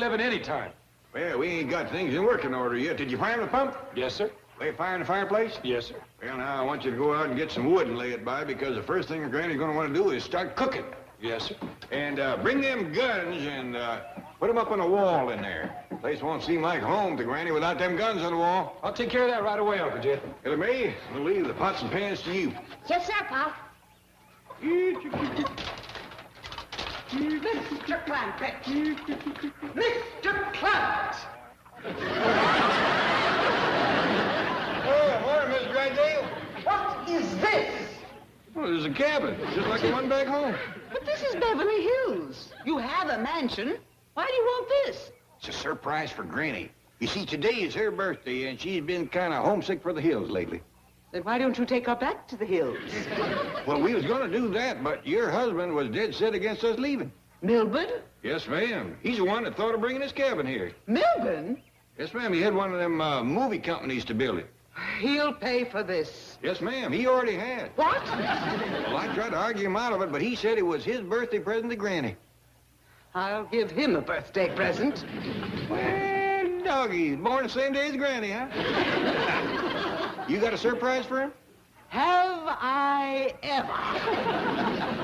11 any time. Well, we ain't got things in working order yet. Did you fire the pump? Yes, sir. Lay fire in the fireplace? Yes, sir. Well, now, I want you to go out and get some wood and lay it by, because the first thing Granny's gonna want to do is start cooking. Yes, sir. And bring them guns and put them up on the wall in there. The place won't seem like home to Granny without them guns on the wall. I'll take care of that right away, Uncle Jed. Ellie Mae, we'll leave the pots and pans to you. Yes, sir, Pop. Mr. Clampett. Mr. Clampett. Oh, morning, Miss Drydale. What is this? Well, there's a cabin, just like the one back home. But this is Beverly Hills. You have a mansion. Why do you want this? It's a surprise for Granny. You see, today is her birthday, and she's been kind of homesick for the hills lately. Then why don't you take her back to the hills? Well, we was going to do that, but your husband was dead set against us leaving. Milburn? Yes, ma'am. He's the one that thought of bringing his cabin here. Milburn? Yes, ma'am. He had one of them movie companies to build it. He'll pay for this. Yes, ma'am. He already had. What? Well, I tried to argue him out of it, but he said it was his birthday present to Granny. I'll give him a birthday present. Well, doggy, born the same day as Granny, huh? You got a surprise for him? Have I ever?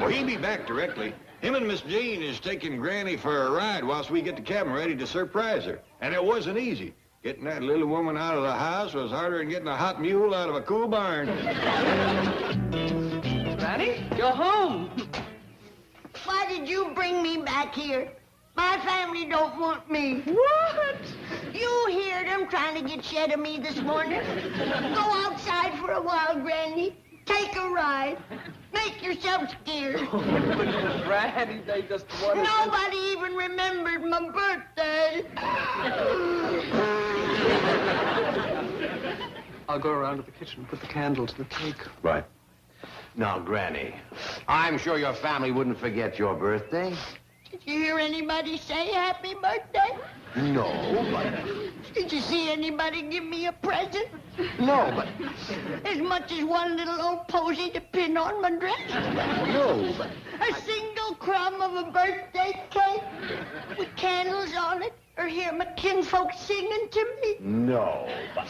Well, he'll be back directly. Him and Miss Jane is taking Granny for a ride whilst we get the cabin ready to surprise her. And it wasn't easy. Getting that little woman out of the house was harder than getting a hot mule out of a cool barn. Granny, you're home. Why did you bring me back here? My family don't want me. What? You heard them trying to get shed of me this morning. Go outside for a while, Granny. Take a ride. Make yourself scared. Granny, they just wanted Nobody even remembered my birthday. I'll go around to the kitchen and put the candle to the cake. Right. Now, Granny, I'm sure your family wouldn't forget your birthday. Did you hear anybody say happy birthday? No, but... Did you see anybody give me a present? No, but... As much as one little old posy to pin on my dress? No, but... A single crumb of a birthday cake with candles on it? Or hear my kinfolk singing to me? No, but...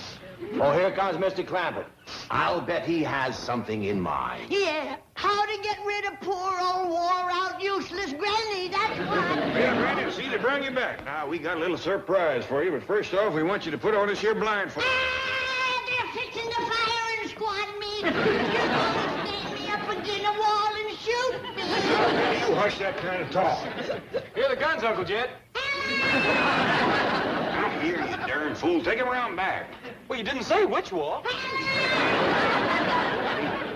Oh, here comes Mr. Clampett. I'll bet he has something in mind. Yeah, how to get rid of poor old wore-out, useless Granny, that's what. Well, Granny, see, they bring you back. Now, we got a little surprise for you, but first off, we want you to put on this here blindfold. Ah, they're fixing the fire and squad me. You're gonna stand me up against a wall and shoot me. You hush that kind of talk. Here are the guns, Uncle Jed. Out here, you darn fool. Take him around back. Well, you didn't say which wall.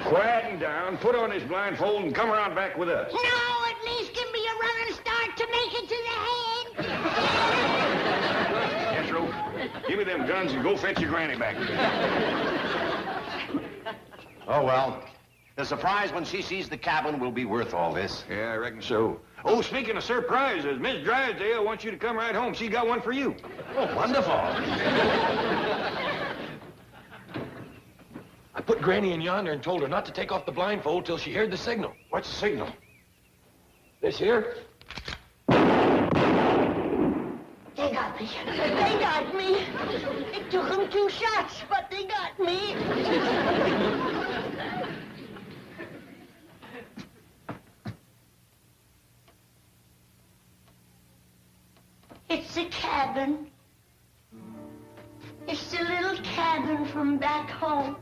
Quiet and down, put on his blindfold, and come around back with us. No, at least give me a running start to make it to the head. Jethro, give me them guns and go fetch your Granny back. Oh, well. The surprise when she sees the cabin will be worth all this. Yeah, I reckon so. Oh, speaking of surprises, Miss Drysdale wants you to come right home. She's got one for you. Oh, wonderful. I put Granny in yonder and told her not to take off the blindfold till she heard the signal. What's the signal? This here? They got me. They got me. It took them 2 shots, but they got me. It's the cabin. It's the little cabin from back home.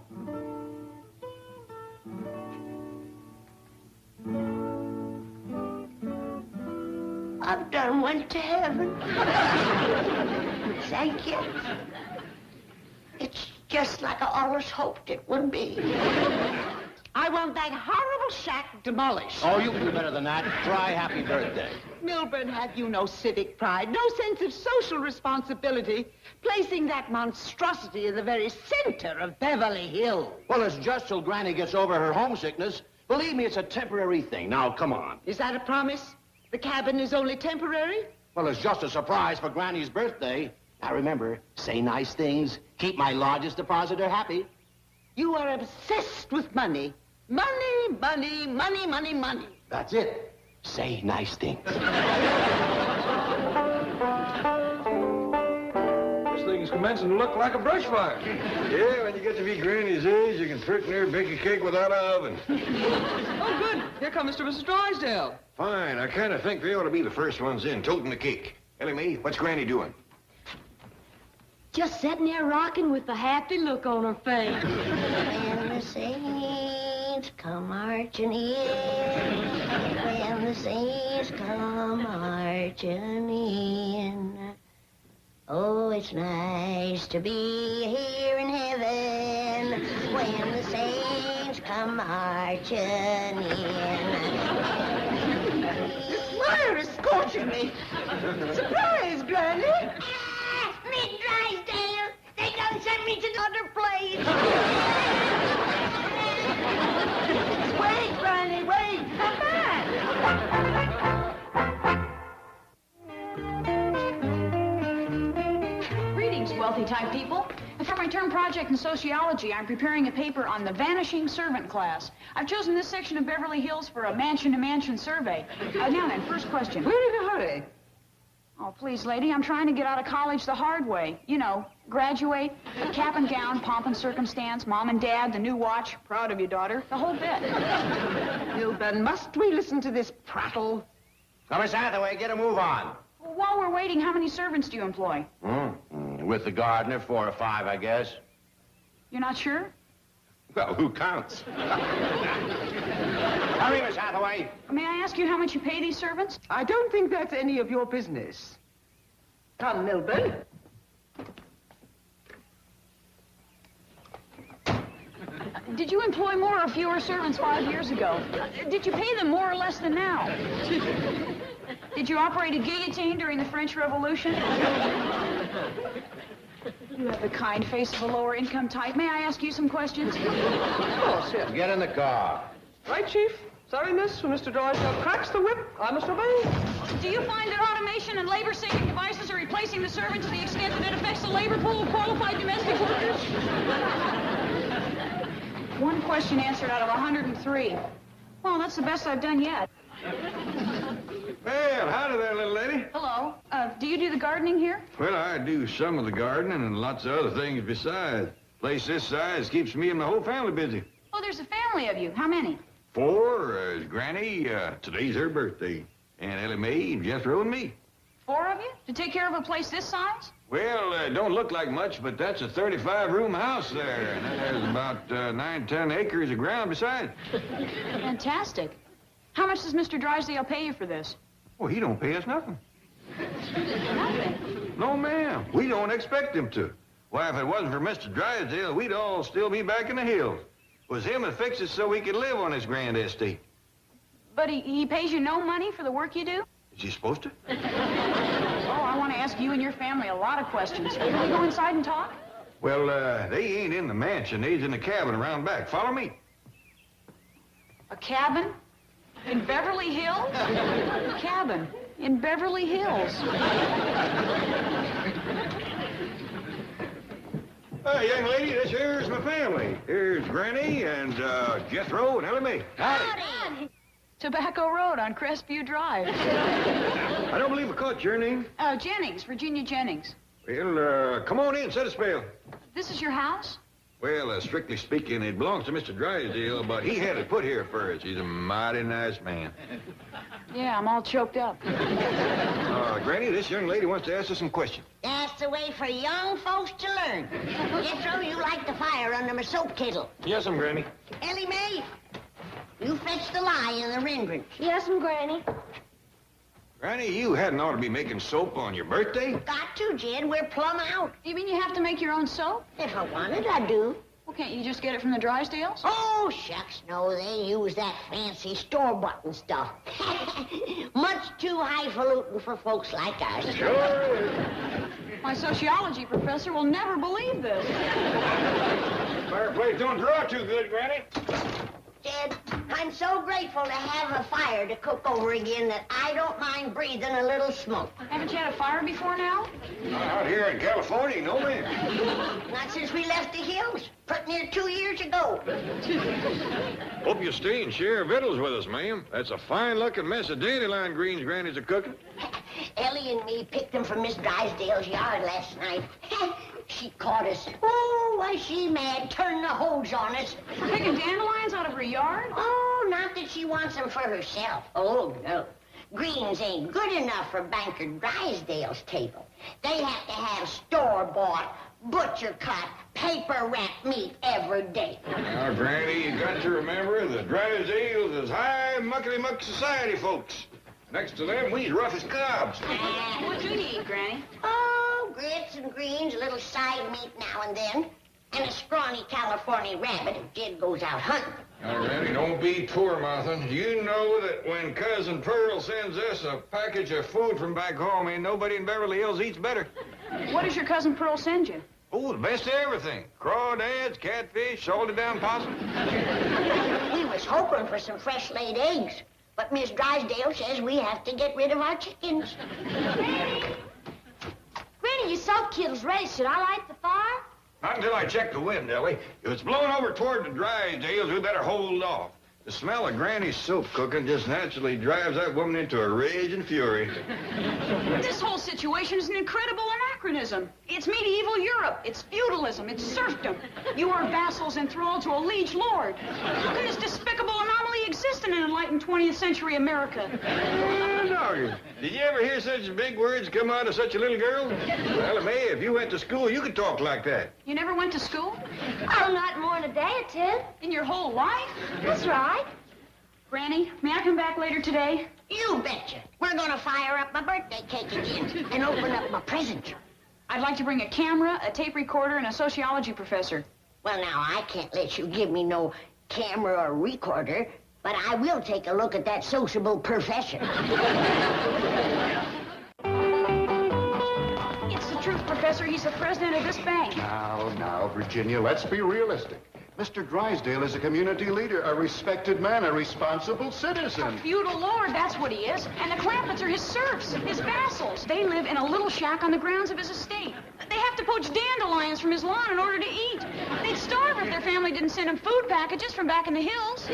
I've done went to heaven. Thank you. It's just like I always hoped it would be. I want that horrible shack demolished. Oh, you can do better than that. Try happy birthday. Milburn, have you no civic pride, no sense of social responsibility, placing that monstrosity in the very center of Beverly Hills? Well, it's just till Granny gets over her homesickness. Believe me, it's a temporary thing. Now, come on. Is that a promise? The cabin is only temporary? Well, it's just a surprise for Granny's birthday. Now, remember, say nice things. Keep my largest depositor happy. You are obsessed with money. Money, money, money, money, money. That's it. Say nice things. Everything's commencing to look like a brush fire. Yeah, when you get to be Granny's age, you can pretty near bake a cake without an oven. Oh, good. Here come Mr. and Mrs. Drysdale. Fine. I kind of think they ought to be the first ones in, toting the cake. Ellie Mae, what's Granny doing? Just sitting there rocking with a happy look on her face. When the saints come marching in, when the saints come marching in, oh, it's nice to be here in heaven when the saints come marching in. Fire is scorching me. Surprise, Granny. Miss Drysdale, they done sent me to another place. Wait, Granny, wait. Come back. Greetings, wealthy-type people. For my term project in sociology, I'm preparing a paper on the vanishing servant class. I've chosen this section of Beverly Hills for a mansion-to-mansion survey. Now then, first question. We're in a hurry. Oh, please, lady, I'm trying to get out of college the hard way. You know, graduate, cap and gown, pomp and circumstance, mom and dad, the new watch, proud of you, daughter, the whole bit. Milburn, must we listen to this prattle? Now, Miss Hathaway, get a move on. While we're waiting, how many servants do you employ? With the gardener, 4 or 5, I guess. You're not sure? Well, who counts? Hurry, Miss Hathaway. May I ask you how much you pay these servants? I don't think that's any of your business. Come, Milburn. Did you employ more or fewer servants 5 years ago? Did you pay them more or less than now? Did you operate a guillotine during the French Revolution? You have the kind face of a lower income type. May I ask you some questions? Of course, yes. Get in the car. Right, Chief? Sorry, miss. When Mr. Drysdale cracks the whip, I must obey. Do you find that automation and labor-saving devices are replacing the servant to the extent that it affects the labor pool of qualified domestic workers? One question answered out of 103. Well, that's the best I've done yet. Well, howdy there, little lady. Hello. Do you do the gardening here? Well, I do some of the gardening and lots of other things besides. Place this size keeps me and my whole family busy. Oh, there's a family of you. How many? 4, Granny, today's her birthday, and Ellie Mae, Jethro, and me. 4 of you? To take care of a place this size? Well, don't look like much, but that's a 35-room house there, and then there's about 9, 10 acres of ground besides. Fantastic. How much does Mr. Drysdale pay you for this? Well, he don't pay us nothing. Nothing. No, ma'am. We don't expect him to. Why, if it wasn't for Mr. Drysdale, we'd all still be back in the hills. It was him that fixed it so we could live on this grand estate. But he pays you no money for the work you do? Is he supposed to? Oh, I want to ask you and your family a lot of questions. Can we go inside and talk? Well, they ain't in the mansion. They's in the cabin around back. Follow me. A cabin? In Beverly Hills? A cabin in Beverly Hills. Young lady, this here's my family. Here's Granny and Jethro and Ellie Mae. Howdy. Tobacco Road on Crestview Drive. I don't believe I caught your name. Jennings, Virginia Jennings. Well, come on in, set a spell. This is your house? Well, strictly speaking, it belongs to Mr. Drysdale, but he had it put here first. He's a mighty nice man. Yeah, I'm all choked up. Granny, this young lady wants to ask us some questions. That's the way for young folks to learn. Jethro, you light the fire under my soap kettle. Yes, Granny. Ellie Mae, you fetch the lye in the rendering. Yes, Granny. Granny, you hadn't ought to be making soap on your birthday. Got to, Jed. We're plumb out. You mean you have to make your own soap? If I wanted, I do. Well, can't you just get it from the Drysdales? Oh, shucks, no. They use that fancy store-bought stuff. Much too highfalutin for folks like us. Sure. My sociology professor will never believe this. Fireplace don't draw too good, Granny. Jed, I'm so grateful to have a fire to cook over again that I don't mind breathing a little smoke. Haven't you had a fire before now? Out here in California, no ma'am. Not since we left the hills, pretty near 2 years ago. Hope you stay and share victuals with us, ma'am. That's a fine-looking mess of dandelion greens Granny's a cooking. Ellie and me picked them from Miss Drysdale's yard last night. she caught us. Oh, was she mad, turned the hose on us. For picking dandelions out of her yard? Oh, not that she wants them for herself. Oh, no. Greens ain't good enough for Banker Drysdale's table. They have to have store-bought, butcher-cut, paper-wrapped meat every day. Now, Granny, you got to remember the Drysdales is high muckety-muck society folks. Next to them, we's rough as cobs. What do you eat, Granny? Oh, grits and greens, a little side meat now and then, and a scrawny California rabbit if Jed goes out hunting. Now, Granny, don't be poor-mouthing. You know that when Cousin Pearl sends us a package of food from back home, ain't nobody in Beverly Hills eats better. What does your cousin Pearl send you? Oh, the best of everything. Crawdads, catfish, salted down possum. We was hoping for some fresh-laid eggs, but Miss Drysdale says we have to get rid of our chickens. Granny, your soap kettle's ready. Should I light the fire? Not until I check the wind, Ellie. If it's blowing over toward the Drysdales, we better hold off. The smell of Granny's soap cooking just naturally drives that woman into a rage and fury. This whole situation is an incredible anachronism. It's medieval Europe. It's feudalism. It's serfdom. You are vassals enthralled to a liege lord. How can this despicable anomaly exist in an enlightened 20th century America? No. Did you ever hear such big words come out of such a little girl? Well, May, if you went to school, you could talk like that. You never went to school? Oh, not more than a day or two. In your whole life? That's right. Granny, may I come back later today? You betcha. We're gonna fire up my birthday cake again and open up my present. I'd like to bring a camera, a tape recorder, and a sociology professor. Well, now, I can't let you give me no camera or recorder, but I will take a look at that sociable professor. It's the truth, Professor. He's the president of this bank. Now, Virginia, let's be realistic. Mr. Drysdale is a community leader, a respected man, a responsible citizen. A feudal lord, that's what he is. And the Clampetts are his serfs, his vassals. They live in a little shack on the grounds of his estate. They have to poach dandelions from his lawn in order to eat. They'd starve if their family didn't send them food packages from back in the hills.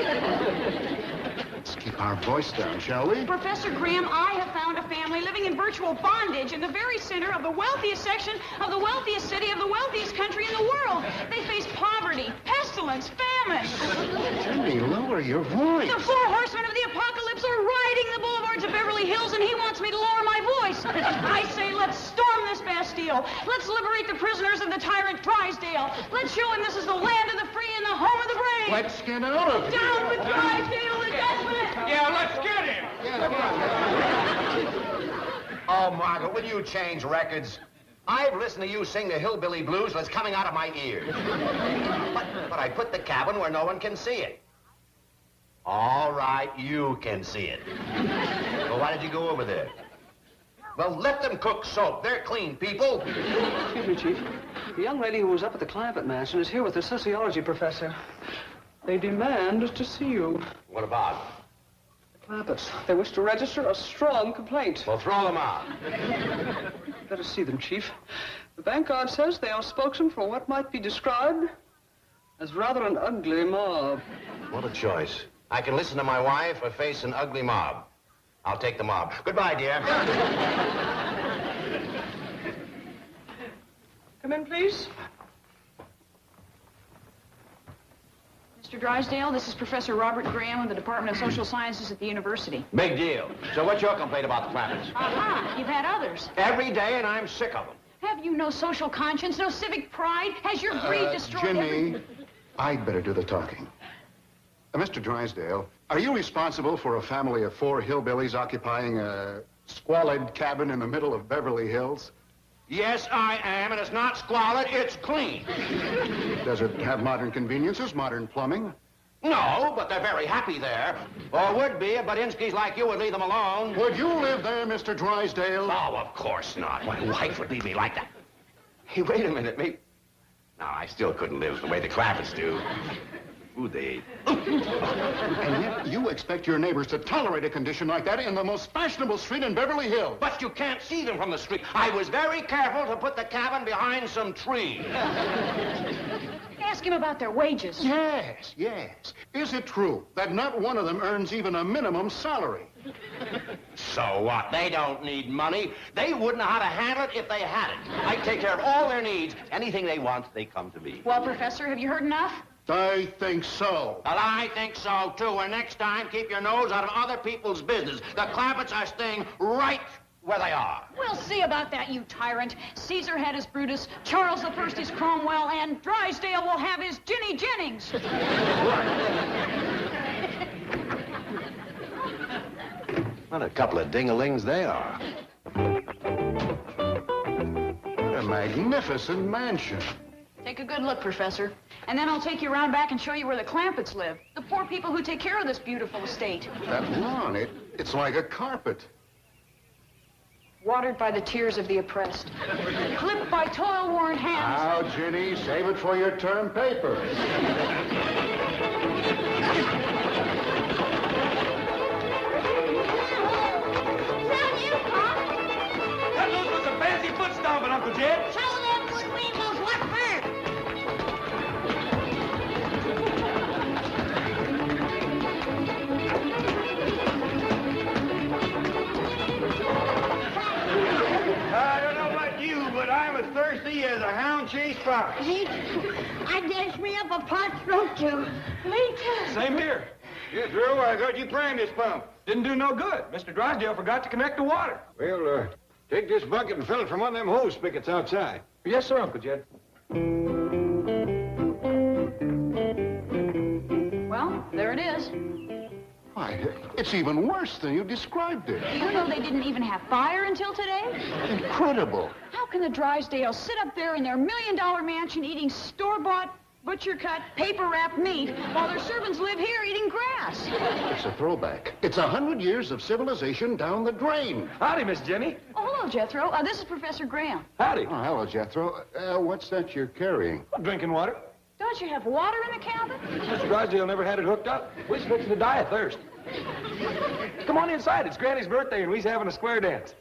Let's keep our voice down, shall we? Professor Graham, I have found a family living in virtual bondage in the very center of the wealthiest section of the wealthiest city of the wealthiest country in the world. They face poverty, pestilence, famine. Jimmy, lower your voice. The four horsemen of the apocalypse are riding the boulevards of Beverly Hills, and he wants me to lower my voice. I say, let's storm this Bastille. Let's liberate the prisoners of the tyrant Drysdale. Let's show him this is the land of the free and the home of the brave. Let's get out of here. Down with Drysdale and Desmond. Yeah, let's get him. Oh, Margaret, will you change records? I've listened to you sing the hillbilly blues and it's coming out of my ears. But I put the cabin where no one can see it. All right, you can see it. Well, why did you go over there? Well, let them cook soap. They're clean people. Excuse me, Chief. The young lady who was up at the Clampett mansion is here with the sociology professor. They demand to see you. What about? The Clampetts. They wish to register a strong complaint. Well, throw them out. Let us see them, Chief. The bank guard says they are spokesmen for what might be described as rather an ugly mob. What a choice. I can listen to my wife or face an ugly mob. I'll take the mob. Goodbye, dear. Come in, please. Mr. Drysdale, this is Professor Robert Graham of the Department of Social Sciences at the university. Big deal. So what's your complaint about the Clampetts? Aha, you've had others. Every day, and I'm sick of them. Have you no social conscience, no civic pride? Has your greed destroyed Jimmy, I'd better do the talking. Mr. Drysdale, are you responsible for a family of 4 hillbillies occupying a squalid cabin in the middle of Beverly Hills? Yes, I am, and it's not squalid, it's clean. Does it have modern conveniences, modern plumbing? No, but they're very happy there. Or would be if Budinskis like you would leave them alone. Would you live there, Mr. Drysdale? Oh, of course not. My wife would leave me like that. Hey, wait a minute, me. No, I still couldn't live the way the Clampetts do. Food they eat. And yet you expect your neighbors to tolerate a condition like that in the most fashionable street in Beverly Hills. But you can't see them from the street. I was very careful to put the cabin behind some trees. Ask him about their wages. Yes, yes. Is it true that not one of them earns even a minimum salary? So what? They don't need money. They wouldn't know how to handle it if they had it. I take care of all their needs. Anything they want, they come to me. Well, Professor, have you heard enough? I think so. Well, I think so, too. And next time, keep your nose out of other people's business. The Clampetts are staying right where they are. We'll see about that, you tyrant. Caesar had his Brutus, Charles I is Cromwell, and Drysdale will have his Ginny Jennings. What a couple of ding-a-lings they are. What a magnificent mansion. Take a good look, Professor. And then I'll take you around back and show you where the Clampetts live. The poor people who take care of this beautiful estate. That lawn, it's like a carpet. Watered by the tears of the oppressed. Clipped by toil-worn hands. Now, Ginny, save it for your term paper. Is that you, Pop? That was a fancy foot stomping, Uncle Jed. Show them good weasels what for. I don't know about you, but I'm as thirsty as a hound chased fox. Me too. I danced me up a pot throat too. Me too. Same here. Yeah, Drew, I got you primed this pump. Didn't do no good. Mr. Drysdale forgot to connect the water. Well, take this bucket and fill it from one of them hose spigots outside. Yes, sir, Uncle Jed. Well, there it is. Why, it's even worse than you described it. You know they didn't even have fire until today? Incredible. How can the Drysdales sit up there in their million-dollar mansion eating store-bought, butcher-cut, paper-wrapped meat while their servants live here eating grass? It's a throwback. It's 100 years of civilization down the drain. Howdy, Miss Jenny. Oh, hello, Jethro. This is Professor Graham. Howdy. Oh, hello, Jethro. What's that you're carrying? Drinking water. Don't you have water in the cabin? Mr. Drysdale never had it hooked up. We're fixing to die of thirst. Come on inside. It's Granny's birthday, and we's having a square dance.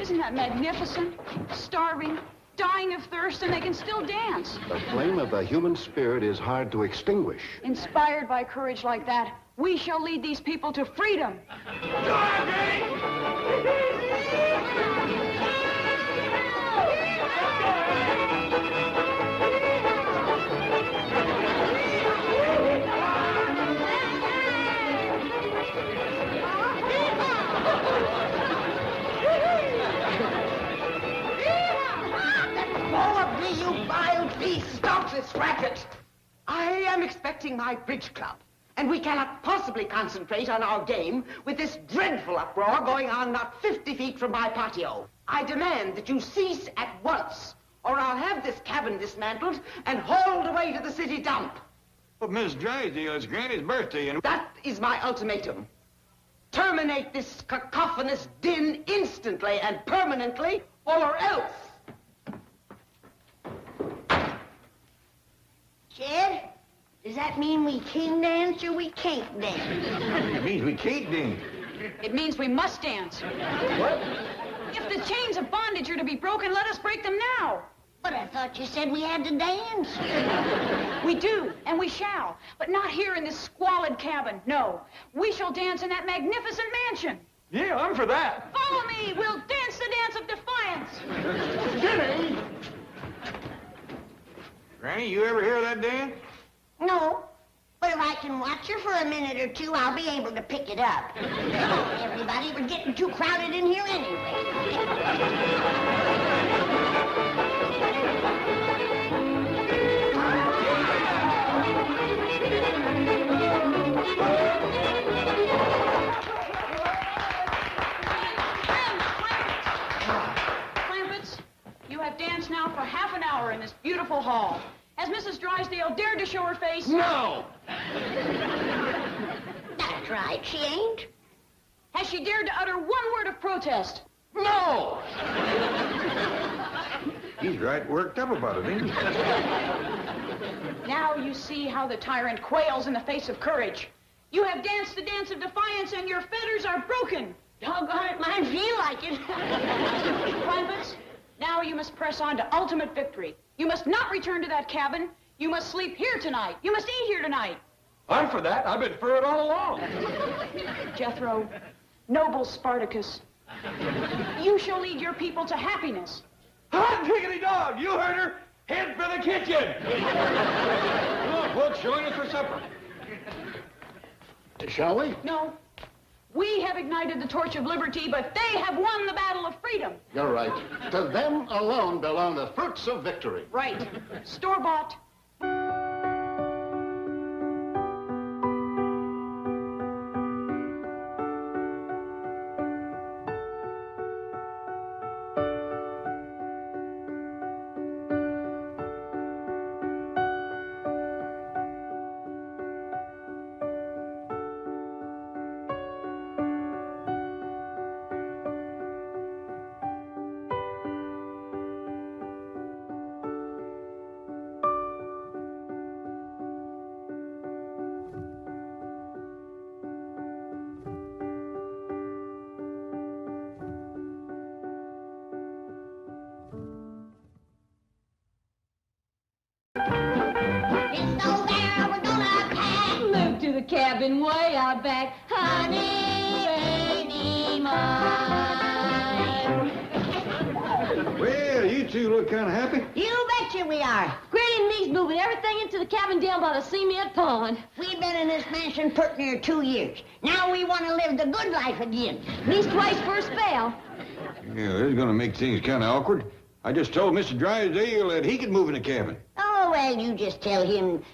Isn't that magnificent? Starving, dying of thirst, and they can still dance. The flame of the human spirit is hard to extinguish. Inspired by courage like that, we shall lead these people to freedom. Go on, Granny! You vile beast! Stop this racket! I am expecting my bridge club, and we cannot possibly concentrate on our game with this dreadful uproar going on not 50 feet from my patio. I demand that you cease at once, or I'll have this cabin dismantled and hauled away to the city dump. But, Miss Drysdale, it's Granny's birthday, and... That is my ultimatum. Terminate this cacophonous din instantly and permanently, or else. Jed, does that mean we can dance or we can't dance? It means we can't dance. It means we must dance. What? If the chains of bondage are to be broken, let us break them now. But I thought you said we had to dance. We do, and we shall. But not here in this squalid cabin, no. We shall dance in that magnificent mansion. Yeah, I'm for that. Follow me. We'll dance the dance of defiance. Jenny! Granny, you ever hear that dance? No, but if I can watch her for a minute or two, I'll be able to pick it up. Come on, everybody. We're getting too crowded in here anyway. Clampetts, you have danced now for half an hour in this beautiful hall. Has Mrs. Drysdale dared to show her face? No! That's right, she ain't. Has she dared to utter one word of protest? No! He's right worked up about it, ain't he? Now you see how the tyrant quails in the face of courage. You have danced the dance of defiance and your fetters are broken. Doggone it, mine feel like it. Clampetts, now you must press on to ultimate victory. You must not return to that cabin. You must sleep here tonight. You must eat here tonight. I'm for that. I've been for it all along. Jethro, noble Spartacus, you shall lead your people to happiness. Hot diggity dog, you heard her. Head for the kitchen. Come on, folks, join us for supper. Shall we? No. We have ignited the torch of liberty, but they have won the battle of freedom. You're right. To them alone belong the fruits of victory. Right. Store-bought. Cabin way out back, honey, baby mine. Well, you two look kind of happy. You betcha we are. Granny and me's moving everything into the cabin down by the cement pond. We've been in this mansion pretty near 2 years. Now we want to live the good life again. These twice for a spell. Yeah, this is going to make things kind of awkward. I just told Mr. Drysdale that he could move in the cabin. Oh, well, you just tell him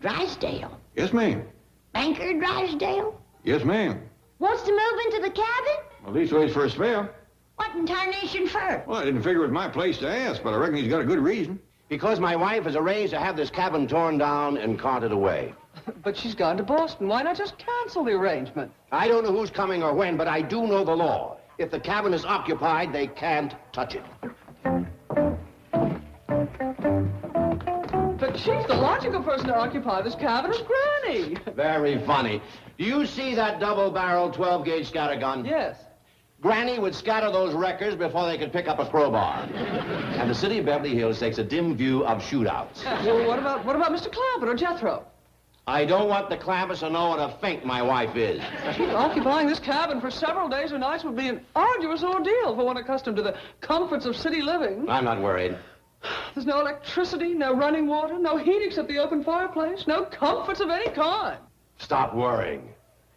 Drysdale. Yes, ma'am. Banker Drysdale? Yes, ma'am. Wants to move into the cabin? Well, leastways for a spell. What in tarnation for? Well, I didn't figure it was my place to ask, but I reckon he's got a good reason. Because my wife has arranged to have this cabin torn down and carted away. But she's gone to Boston. Why not just cancel the arrangement? I don't know who's coming or when, but I do know the law. If the cabin is occupied, they can't touch it. But, Chief, the logical person to occupy this cabin is Granny. Very funny. Do you see that double-barrel 12-gauge scattergun? Yes. Granny would scatter those wreckers before they could pick up a crowbar. And the city of Beverly Hills takes a dim view of shootouts. Well, what about Mr. Clampett or Jethro? I don't want the Clampetts to know what a fink my wife is. Chief, occupying this cabin for several days or nights would be an arduous ordeal for one accustomed to the comforts of city living. I'm not worried. There's no electricity, no running water, no heat except the open fireplace, no comforts of any kind. Stop worrying.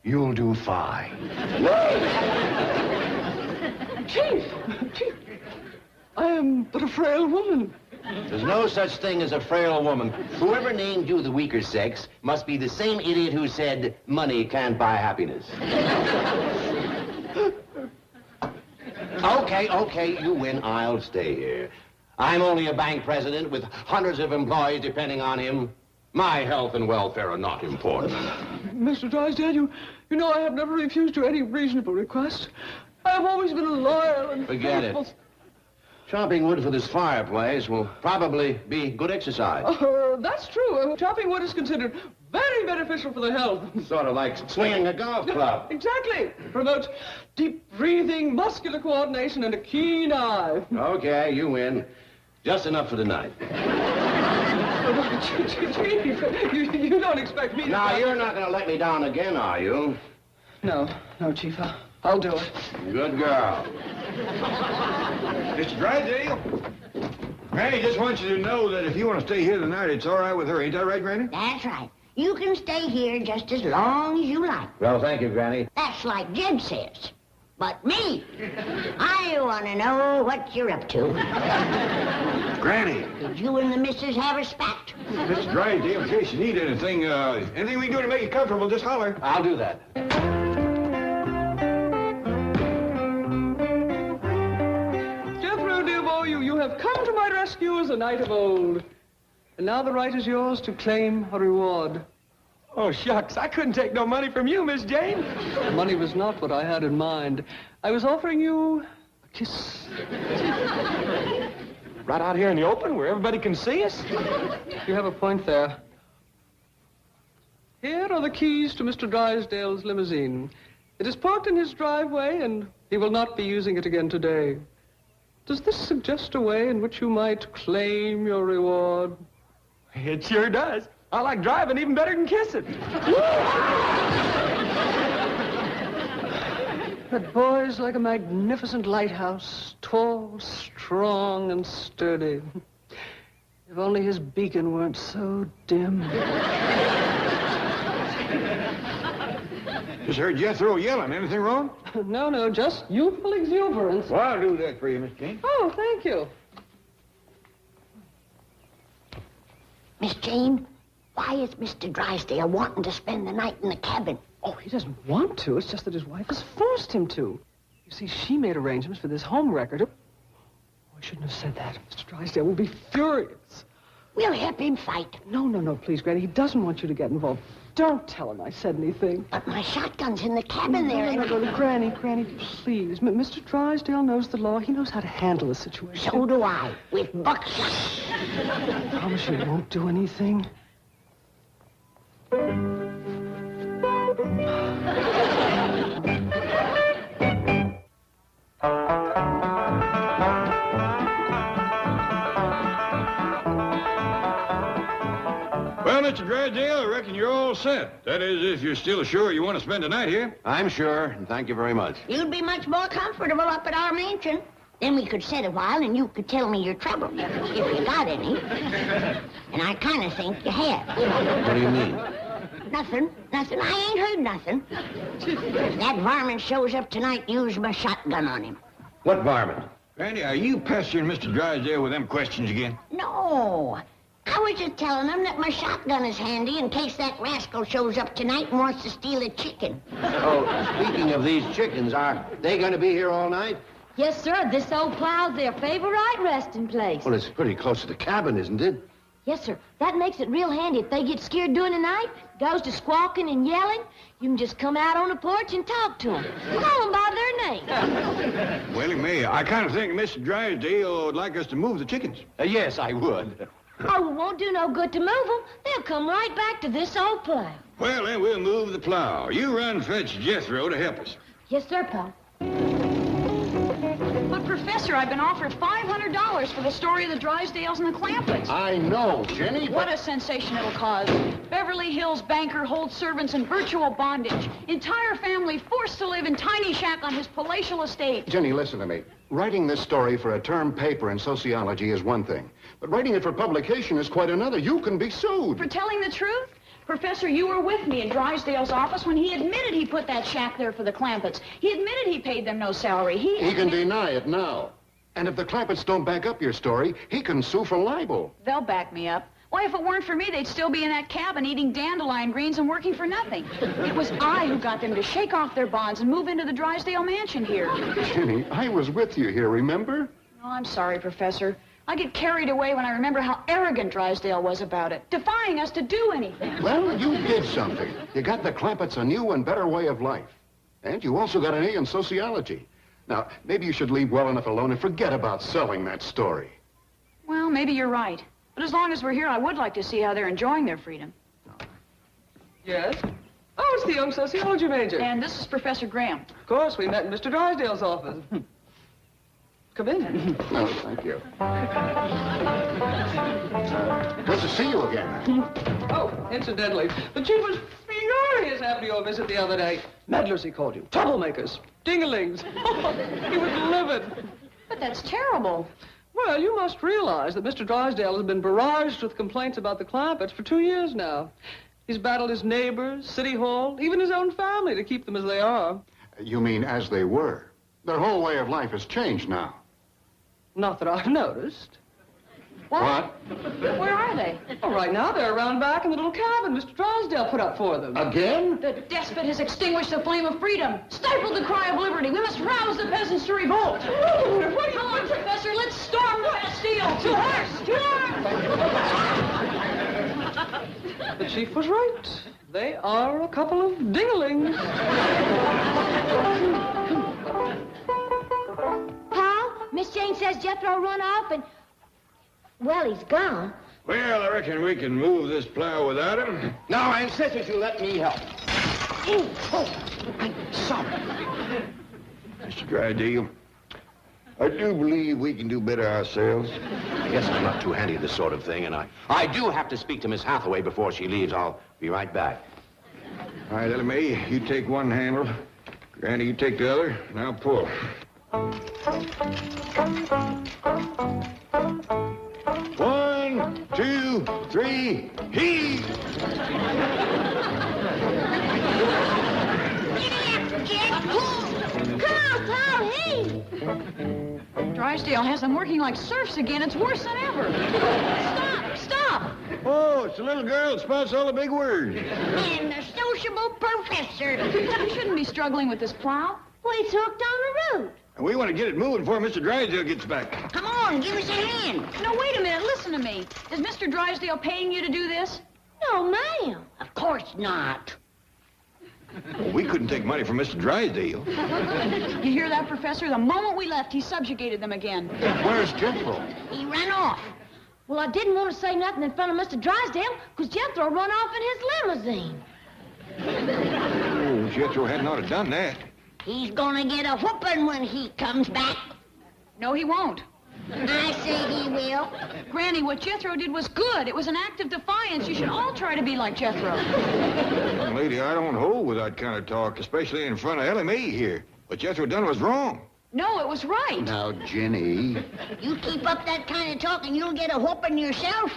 You'll do fine. Chief, I am but a frail woman. There's no such thing as a frail woman. Whoever named you the weaker sex must be the same idiot who said money can't buy happiness. Okay, you win. I'll stay here. I'm only a bank president with hundreds of employees depending on him. My health and welfare are not important. Mr. Drysdale, you know I have never refused you any reasonable request. I have always been a loyal and Forget faithful... it. Chopping wood for this fireplace will probably be good exercise. That's true. Chopping wood is considered very beneficial for the health. Sort of like swinging a golf club. Exactly. Promotes deep breathing, muscular coordination, and a keen eye. Okay, you win. Just enough for tonight. Chief, you don't expect me to... Now, you're not going to let me down again, are you? No, Chief. I'll do it. Good girl. Mr. Drysdale, Granny just wants you to know that if you want to stay here tonight, it's all right with her. Ain't that right, Granny? That's right. You can stay here just as long as you like. Well, thank you, Granny. That's like Jed says. But me, I want to know what you're up to. Granny. Did you and the missus have a spat? Mr. Drysdale, in case you need anything, anything we can do to make you comfortable, just holler. I'll do that. Jethro, dear boy, you have come to my rescue as a knight of old. And now the right is yours to claim a reward. Oh, shucks, I couldn't take no money from you, Miss Jane. Money was not what I had in mind. I was offering you a kiss. Right out here in the open where everybody can see us? You have a point there. Here are the keys to Mr. Drysdale's limousine. It is parked in his driveway, and he will not be using it again today. Does this suggest a way in which you might claim your reward? It sure does. I like driving even better than kissing. That boy's like a magnificent lighthouse, tall, strong, and sturdy. If only his beacon weren't so dim. Just heard Jethro yelling. Anything wrong? No, just youthful exuberance. Well, I'll do that for you, Miss Jane. Oh, thank you. Miss Jane, why is Mr. Drysdale wanting to spend the night in the cabin? Oh, he doesn't want to. It's just that his wife has forced him to. You see, she made arrangements for this home record. Oh, I shouldn't have said that. Mr. Drysdale will be furious. We'll help him fight. No, please, Granny. He doesn't want you to get involved. Don't tell him I said anything. But my shotgun's in the cabin there. No, Granny, please. Mr. Drysdale knows the law. He knows how to handle the situation. So do I, with buckshot. I promise you won't do anything. Well, Mr. Drysdale, I reckon you're all set. That is, if you're still sure you want to spend the night here. I'm sure, and thank you very much. You'd be much more comfortable up at our mansion. Then we could sit a while and you could tell me your trouble, if you got any. And I kind of think you have. What do you mean? Nothing. I ain't heard nothing. If that varmint shows up tonight, use my shotgun on him. What varmint? Randy, are you pestering Mr. Drysdale with them questions again? No. I was just telling him that my shotgun is handy in case that rascal shows up tonight and wants to steal a chicken. Oh, speaking of these chickens, are they going to be here all night? Yes, sir. This old plow's their favorite resting place. Well, it's pretty close to the cabin, isn't it? Yes, sir. That makes it real handy. If they get scared during the night, goes to squawking and yelling, you can just come out on the porch and talk to them. Call them by their name. Well, he may. I kind of think Mr. Drysdale would like us to move the chickens. Yes, I would. Oh, it won't do no good to move them. They'll come right back to this old plow. Well, then we'll move the plow. You run fetch Jethro to help us. Yes, sir, Pa. But, Professor, I've been offered $500 for the story of the Drysdales and the Clampetts. I know, Jenny, What a sensation it'll cause. Beverly Hills banker holds servants in virtual bondage. Entire family forced to live in tiny shack on his palatial estate. Jenny, listen to me. Writing this story for a term paper in sociology is one thing, but writing it for publication is quite another. You can be sued. For telling the truth? Professor, you were with me in Drysdale's office when he admitted he put that shack there for the Clampetts. He admitted he paid them no salary. He can deny it now. And if the Clampetts don't back up your story, he can sue for libel. They'll back me up. Why, if it weren't for me, they'd still be in that cabin eating dandelion greens and working for nothing. It was I who got them to shake off their bonds and move into the Drysdale mansion here. Jenny, I was with you here, remember? Oh, I'm sorry, Professor. I get carried away when I remember how arrogant Drysdale was about it, defying us to do anything. Well, you did something. You got the Clampetts a new and better way of life. And you also got an A in sociology. Now, maybe you should leave well enough alone and forget about selling that story. Well, maybe you're right. But as long as we're here, I would like to see how they're enjoying their freedom. Yes? Oh, it's the young sociology major. And this is Professor Graham. Of course, we met in Mr. Drysdale's office. Come in. Oh, thank you. Good to see you again. Oh, incidentally, the chief was furious after your visit the other day. Meddlers, he called you. Troublemakers. Dingalings. He was livid. But that's terrible. Well, you must realize that Mr. Drysdale has been barraged with complaints about the Clampetts for 2 years now. He's battled his neighbors, City Hall, even his own family to keep them as they are. You mean as they were? Their whole way of life has changed now. Not that I've noticed. What? Where are they? Oh, right now they're around back in the little cabin Mr. Drysdale put up for them. Again? The despot has extinguished the flame of freedom, stifled the cry of liberty. We must rouse the peasants to revolt. Come on, Professor, let's storm the Bastille. To horse! To arms! The chief was right. They are a couple of dingalings. Pa, Miss Jane says Jethro run off and... Well, he's gone. Well, I reckon we can move this plow without him. No, I insist that you let me help. Oh, I'm sorry. Mr. Drysdale, I do believe we can do better ourselves. I guess I'm not too handy at this sort of thing, and I do have to speak to Miss Hathaway before she leaves. I'll be right back. All right, Ellie Mae, you take one handle. Granny, you take the other. Now pull. 1, 2, 3, heave! Come on, Paul, hey! Drysdale has them working like serfs again. It's worse than ever. Stop! Oh, it's the little girl that spouts all the big words. And the sociable professor. You shouldn't be struggling with this plow. Well, it's hooked on the root. And we want to get it moving before Mr. Drysdale gets back. Come on, give us a hand. No, wait a minute. Listen to me. Is Mr. Drysdale paying you to do this? No, ma'am. Of course not. Well, we couldn't take money from Mr. Drysdale. You hear that, Professor? The moment we left, he subjugated them again. Where's Jethro? He ran off. Well, I didn't want to say nothing in front of Mr. Drysdale, because Jethro run off in his limousine. Oh, Jethro hadn't ought to done that. He's gonna get a whooping when he comes back. No, he won't. I say he will. Granny, what Jethro did was good. It was an act of defiance. You should all try to be like Jethro. Well, lady, I don't hold with that kind of talk, especially in front of Ellie Mae here. What Jethro done was wrong. No, it was right. Now, Ginny. You keep up that kind of talk and you'll get a whooping yourself.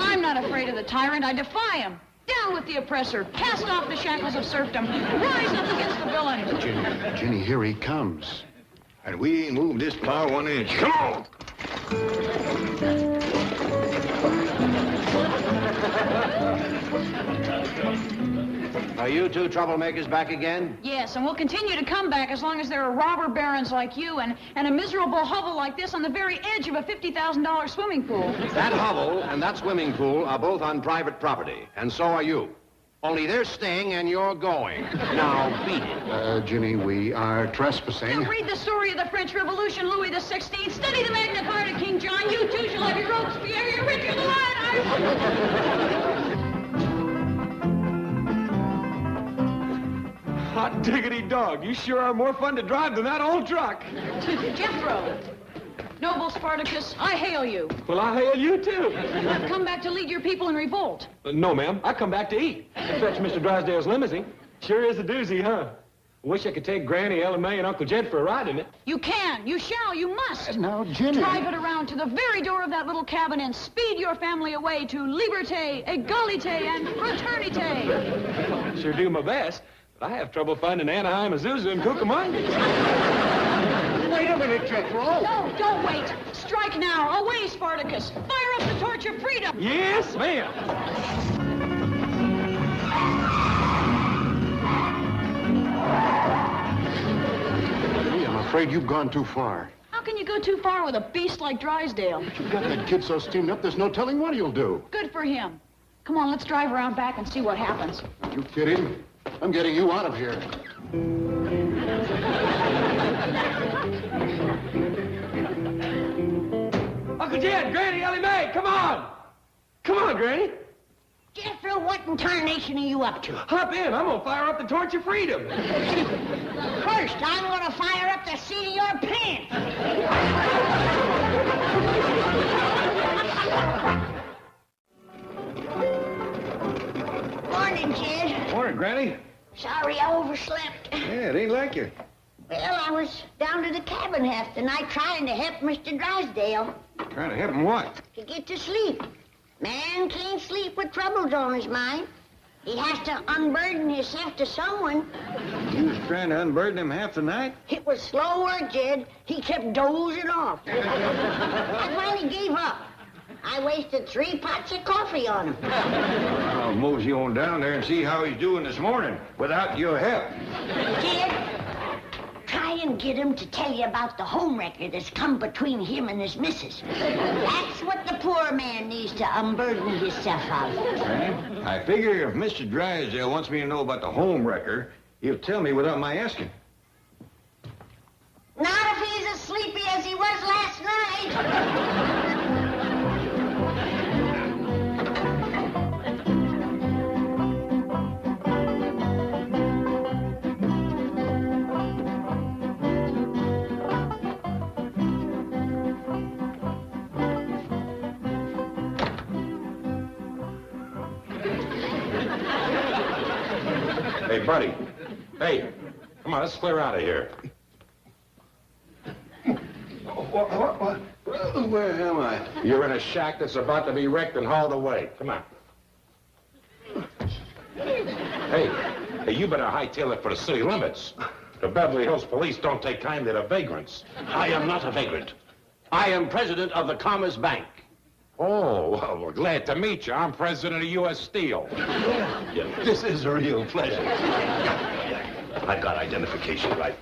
I'm not afraid of the tyrant. I defy him. Down with the oppressor. Cast off the shackles of serfdom. Rise up against the villain. Ginny, here he comes. And we ain't moved this plow 1 inch. Come on! Are you two troublemakers back again? Yes, and we'll continue to come back as long as there are robber barons like you and a miserable hovel like this on the very edge of a $50,000 swimming pool. That hovel and that swimming pool are both on private property, and so are you. Only they're staying and you're going. Now, beat it. Ginny, we are trespassing. Now read the story of the French Revolution, Louis XVI. Study the Magna Carta, King John. You too shall have your Robespierre, your Richard the Lion. Hot diggity dog. You sure are more fun to drive than that old truck. Jethro. Noble Spartacus, I hail you. Well, I hail you, too. I've come back to lead your people in revolt. No, ma'am. I come back to eat. To fetch Mr. Drysdale's limousine. Sure is a doozy, huh? Wish I could take Granny, Ellie Mae, and Uncle Jed for a ride in it. You can, you shall, you must. Now, Ginny. Drive it around to the very door of that little cabin and speed your family away to liberté, égalité, and fraternité. Sure do my best, but I have trouble finding Anaheim, Azusa, and Cucamonga. Wait a minute, Jethro. No, don't wait. Strike now. Away, Spartacus. Fire up the torch of freedom. Yes, ma'am. I'm afraid you've gone too far. How can you go too far with a beast like Drysdale? You've got that kid so steamed up, there's no telling what he'll do. Good for him. Come on, let's drive around back and see what happens. Are you kidding? I'm getting you out of here. Uncle Jed, Granny, Ellie Mae, come on! Come on, Granny. Jethro, what in tarnation are you up to? Hop in. I'm gonna fire up the torch of freedom. First, I'm gonna fire up the seat of your pants. Morning, Jed. Morning, Granny. Sorry I overslept. Yeah, it ain't like you. Well, I was down to the cabin half the night trying to help Mr. Drysdale Trying to help him what? to get to sleep. Man can't sleep with troubles on his mind. He has to unburden himself to someone. You was trying to unburden him half the night? It was slow work, Jed. He kept dozing off. I finally gave up. I wasted 3 pots of coffee on him. I'll mosey on down there and see how he's doing this morning without your help. Jed, try and get him to tell you about the home wrecker that's come between him and his missus. That's what the poor man needs to unburden himself of. Granny, I figure if Mr. Drysdale wants me to know about the home wrecker, he'll tell me without my asking. Not if he's as sleepy as he was last night. Hey, buddy. Hey, come on, let's clear out of here. What? Where am I? You're in a shack that's about to be wrecked and hauled away. Come on. Hey, you better hightail it for the city limits. The Beverly Hills police don't take kindly to vagrants. I am not a vagrant. I am president of the Commerce Bank. Oh, well, we're glad to meet you. I'm president of U.S. Steel. This is a real pleasure. I've got identification right.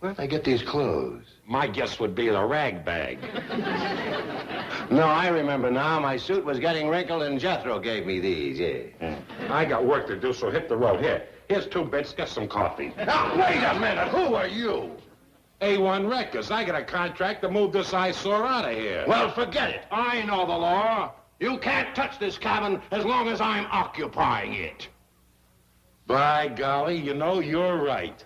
Where'd I get these clothes? My guess would be the rag bag. No, I remember now. My suit was getting wrinkled and Jethro gave me these, yeah. I got work to do, so hit the road. Here's 2 bits. Get some coffee. Now, wait a minute. Who are you? A1 Records. I got a contract to move this eyesore out of here. Well, forget it. I know the law. You can't touch this cabin as long as I'm occupying it. By golly, you know, you're right.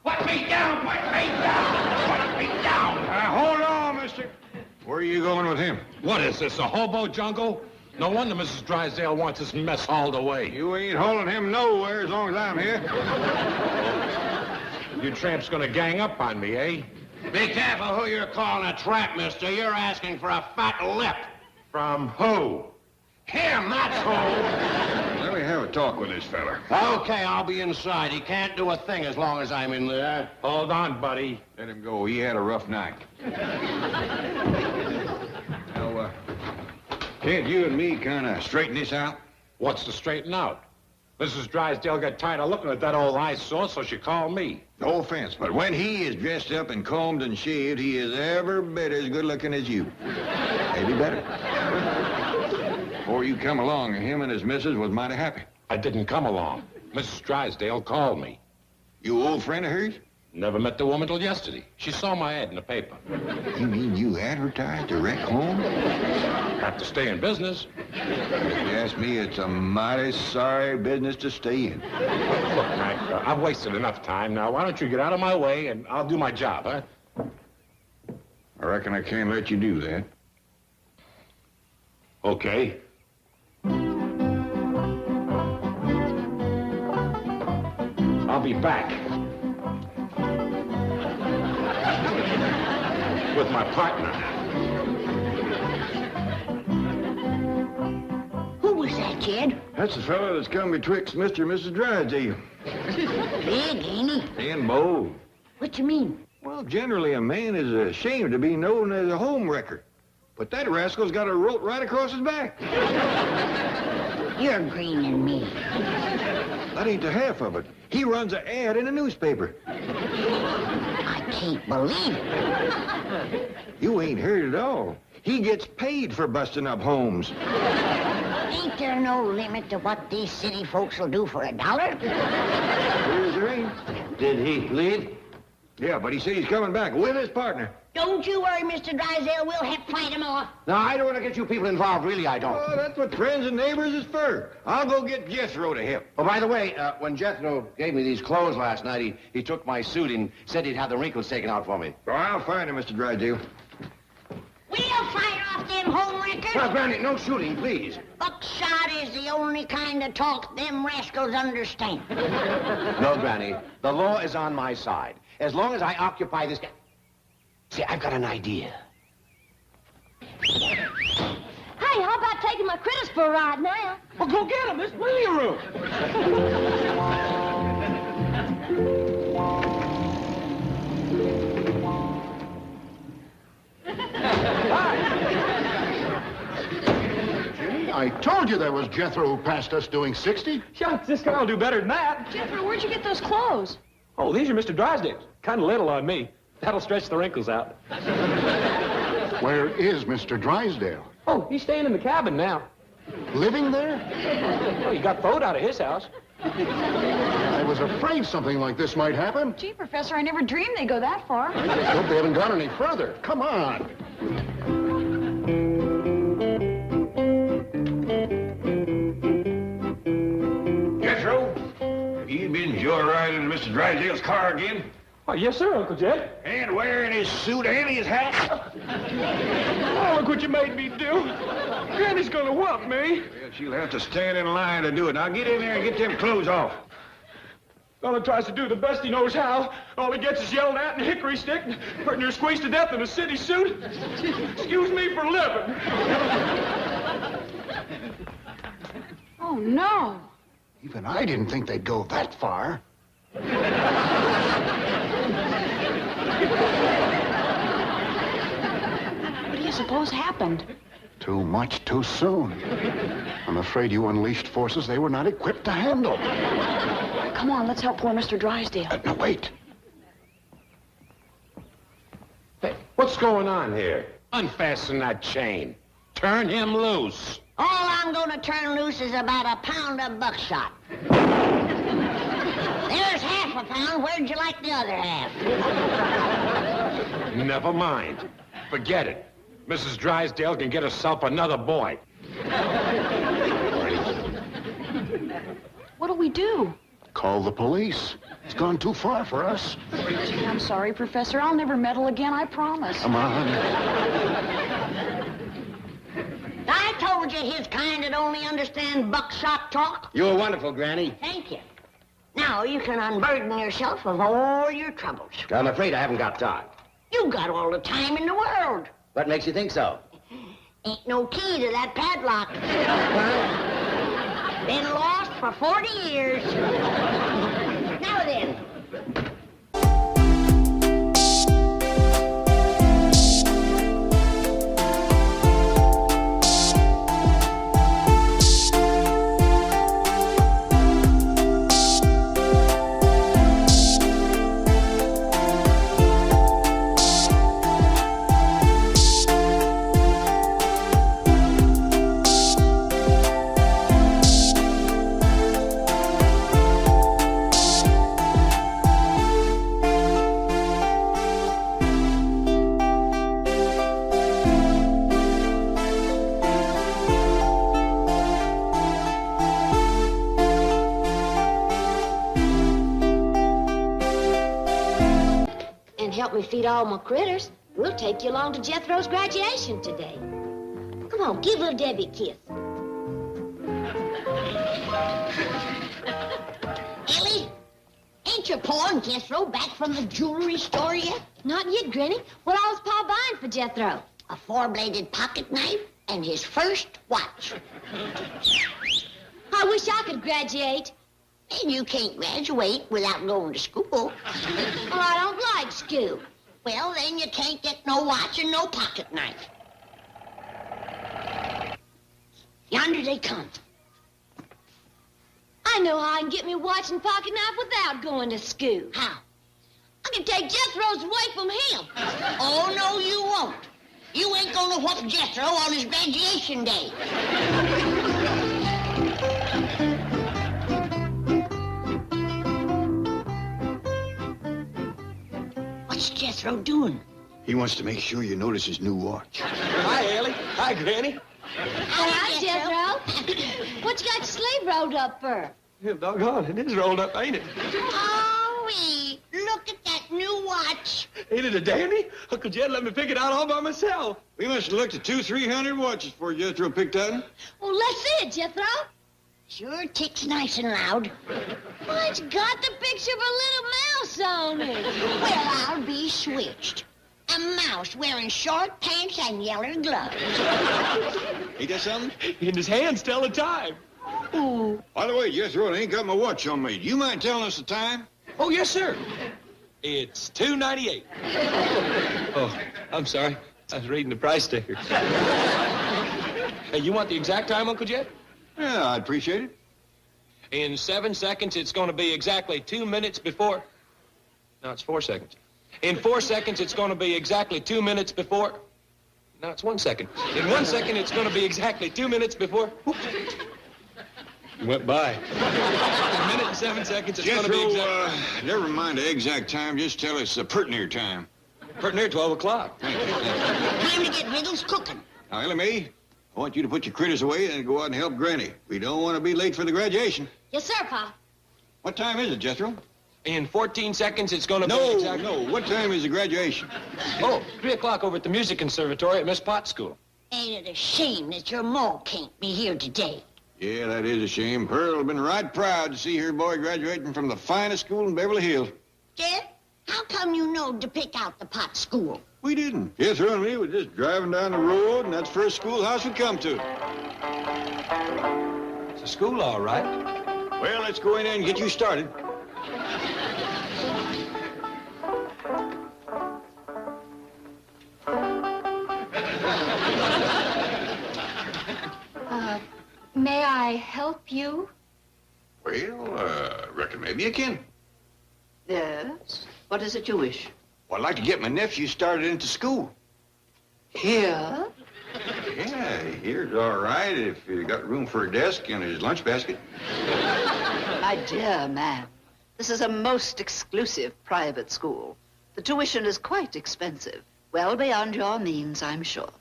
Put me down! Put me down! Put me down! Hold on, mister. Where are you going with him? What is this, a hobo jungle? No wonder Mrs. Drysdale wants this mess hauled away. You ain't hauling him nowhere as long as I'm here. You tramps gonna gang up on me, eh? Be careful who you're calling a tramp, mister. You're asking for a fat lip. From who? Him, that's who. Let me have a talk with this fella. Okay, I'll be inside. He can't do a thing as long as I'm in there. Hold on, buddy. Let him go. He had a rough night. Now, can't you and me kind of straighten this out? What's to straighten out? Mrs. Drysdale got tired of looking at that old eyesore, so she called me. No offense, but when he is dressed up and combed and shaved, he is every bit as good looking as you. Maybe better. Before you come along, him and his missus was mighty happy. I didn't come along. Mrs. Drysdale called me. You old friend of hers? Never met the woman till yesterday. She saw my ad in the paper. You mean you advertised a wreck home? Have to stay in business. If you ask me, it's a mighty sorry business to stay in. Look, Mac, I've wasted enough time now. Why don't you get out of my way and I'll do my job, huh? I reckon I can't let you do that. Okay. I'll be back. With my partner. Who was that, kid? That's the fellow that's come betwixt Mr. and Mrs. Drysdale. Big, ain't he? And bold. What you mean? Well, generally a man is ashamed to be known as a home wrecker. But that rascal's got a rope right across his back. You're greening me. That ain't the half of it. He runs an ad in a newspaper. I can't believe it. You ain't heard it all. He gets paid for busting up homes. Ain't there no limit to what these city folks will do for $1? There ain't. Did he leave? Yeah, but he said he's coming back with his partner. Don't you worry, Mr. Drysdale. We'll help fight him off. No, I don't want to get you people involved. Really, I don't. Oh, that's what friends and neighbors is for. I'll go get Jethro to help. Oh, by the way, when Jethro gave me these clothes last night, he took my suit and said he'd have the wrinkles taken out for me. So I'll find him, Mr. Drysdale. We'll fight off them home wreckers. Now, Granny, no shooting, please. Buckshot is the only kind of talk them rascals understand. No, Granny. The law is on my side. As long as I occupy this... See, I've got an idea. Hey, how about taking my critters for a ride now? Well, go get them. There's plenty of room. I told you there was Jethro who passed us doing 60. Shucks, this girl will do better than that. Jethro, where'd you get those clothes? Oh, these are Mr. Drysdale's. Kind of little on me. That'll stretch the wrinkles out. Where is Mr. Drysdale? Oh, he's staying in the cabin now. Living there? Well, he got throwed out of his house. I was afraid something like this might happen. Gee, Professor, I never dreamed they'd go that far. I hope they haven't gone any further. Come on. Jethro, have you been joyriding in Mr. Drysdale's car again? Oh, yes, sir, Uncle Jed. And wearing his suit and his hat. Oh, look what you made me do. Granny's gonna whoop me. Well, she'll have to stand in line to do it. Now get in there and get them clothes off. Fella tries to do the best he knows how. All he gets is yelled at and a hickory stick, hurting her squeezed to death in a city suit. Excuse me for living. Oh, no. Even I didn't think they'd go that far. What do you suppose happened? Too much too soon. I'm afraid you unleashed forces they were not equipped to handle. Come on, let's help poor Mr. Drysdale. No, wait. Hey, what's going on here? Unfasten that chain. Turn him loose. All I'm going to turn loose is about a pound of buckshot. There's half a pound. Where'd you like the other half? Never mind. Forget it. Mrs. Drysdale can get herself another boy. What'll we do? Call the police. It's gone too far for us. Gee, I'm sorry, Professor. I'll never meddle again, I promise. Come on. I told you his kind would only understand buckshot talk. You were wonderful, Granny. Thank you. Now you can unburden yourself of all your troubles. I'm afraid I haven't got time. You got all the time in the world. What makes you think so? Ain't no key to that padlock. Been lost for 40 years. Now then. Help me feed all my critters. We'll take you along to Jethro's graduation today. Come on, give little Debbie a kiss. Ellie, ain't your Pa and Jethro back from the jewelry store yet? Not yet, Granny. What all's Pa buying for Jethro? A four-bladed pocket knife and his first watch. I wish I could graduate. And you can't graduate without going to school. Well, I don't like school. Well, then you can't get no watch and no pocket knife. Yonder they come. I know how I can get me a watch and pocket knife without going to school. How? I can take Jethro's away from him. Oh, no, you won't. You ain't gonna whoop Jethro on his graduation day. What's Jethro doing? He wants to make sure you notice his new watch. Hi, Ellie. Hi, Granny. Hi, Jethro. What you got your sleeve rolled up for? Yeah, doggone, it is rolled up, ain't it? Oh, look at that new watch. Ain't it a dandy? Uncle Jed let me pick it out all by myself. We must have looked at 200-300 watches before Jethro picked out. Well, let's see it, Jethro. Sure ticks nice and loud. Well, it's got the picture of a little mouse on it. Well, I'll be switched. A mouse wearing short pants and yellow gloves. Ain't that something? And his hands tell the time. Ooh. By the way, Jethro, I ain't got my watch on me. Do you mind telling us the time? Oh, yes, sir. It's $2.98. Oh, I'm sorry. I was reading the price sticker. Hey, you want the exact time, Uncle Jed? Yeah, I'd appreciate it. In 7 seconds, it's going to be exactly 2 minutes before... No, it's 4 seconds. In 4 seconds, it's going to be exactly 2 minutes before... No, it's 1 second. In 1 second, it's going to be exactly 2 minutes before... Went by. In a minute and 7 seconds, it's going to be Jethro, exactly... never mind the exact time. Just tell us the pertinent time. Pretty near 12 o'clock. Thank you. Time to get Riddles cooking. Now, Ellie Mae, I want you to put your critters away and go out and help Granny. We don't want to be late for the graduation. Yes, sir, Pa. What time is it, Jethro? In 14 seconds, it's going to be No, exactly... no. What time is the graduation? Oh, 3 o'clock over at the music conservatory at Miss Potts' school. Ain't it a shame that your ma can't be here today? Yeah, that is a shame. Pearl have been right proud to see her boy graduating from the finest school in Beverly Hills. Jed, how come you know to pick out the Pot school? We didn't. Jethro and me were just driving down the road, and that's the first schoolhouse we come to. It's a school, all right. Well, let's go in there and get you started. May I help you? Well, reckon maybe you can. Yes? What is it you wish? Well, I'd like to get my nephew started into school. Here? Yeah, here's all right if you got room for a desk and his lunch basket. My dear man, this is a most exclusive private school. The tuition is quite expensive. Well beyond your means, I'm sure.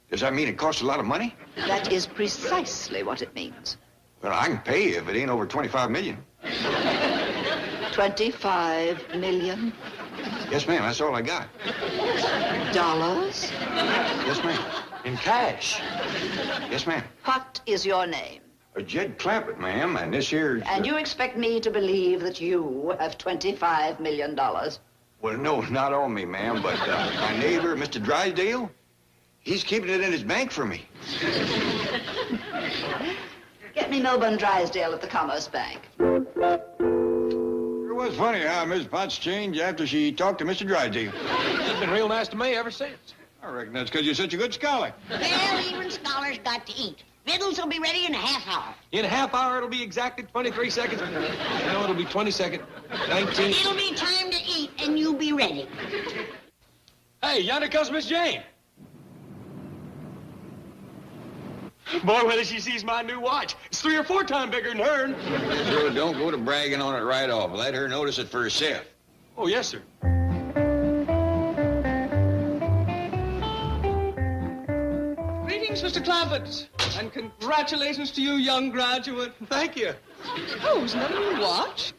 Does that mean it costs a lot of money? That is precisely what it means. Well, I can pay you if it ain't over 25 million. 25 million? Yes, ma'am, that's all I got. Dollars? Yes, ma'am. In cash. Yes, ma'am. What is your name? Jed Clampett, ma'am, and this here's... And you expect me to believe that you have $25 million? Well, no, not on me, ma'am, but my neighbor, Mr. Drysdale, he's keeping it in his bank for me. Get me Melbourne Drysdale at the Commerce Bank. It was funny how Miss Potts changed after she talked to Mr. Drysdale. He's been real nice to me ever since. I reckon that's because you're such a good scholar. Well, even scholars got to eat. Victuals will be ready in a half hour. In a half hour, it'll be exactly 23 seconds. No, it'll be 20 seconds. 19. It'll be time to eat, and you'll be ready. Hey, yonder comes Miss Jane. Boy, whether she sees my new watch. It's 3 or 4 times bigger than hers. Sure, don't go to bragging on it right off. Let her notice it for herself. Oh, yes, sir. Greetings, Mr. Clampetts, and congratulations to you, young graduate. Thank you. Oh, isn't that a new watch?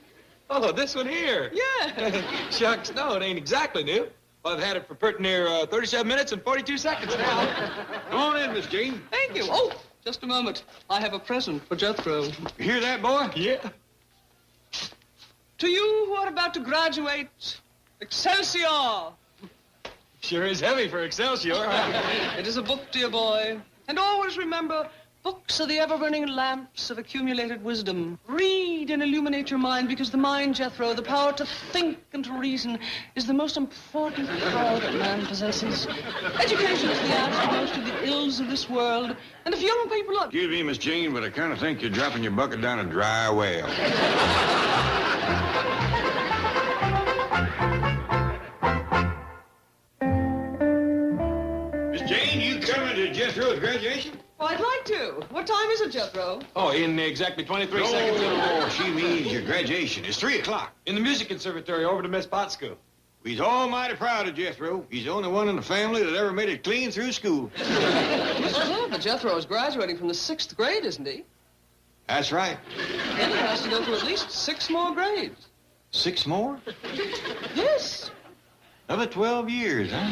Oh, this one here. Yeah. Shucks, no, it ain't exactly new. Well, I've had it for pretty near 37 minutes and 42 seconds now. Come on in, Miss Jane. Thank you. Oh, just a moment. I have a present for Jethro. You hear that, boy? Yeah. To you who are about to graduate, Excelsior! Sure is heavy for Excelsior. It is a book, dear boy. And always remember, books are the ever-burning lamps of accumulated wisdom. Read and illuminate your mind, because the mind, Jethro, the power to think and to reason, is the most important power that man possesses. Education is the antidote to the ills of this world. And if young people are... Excuse me, Miss Jane, but I kind of think you're dropping your bucket down a dry well. Miss Jane, you coming to Jethro's graduation? Well, I'd like to. What time is it, Jethro? Oh, in exactly 23 seconds. No, she means your graduation. It's 3 o'clock. In the music conservatory over to Miss Potts' school. We's almighty proud of Jethro. He's the only one in the family that ever made it clean through school. Mr. But Jethro is graduating from the 6th grade, isn't he? That's right. Then he has to go through at least 6 more grades. 6 more? Yes. Another 12 years, huh?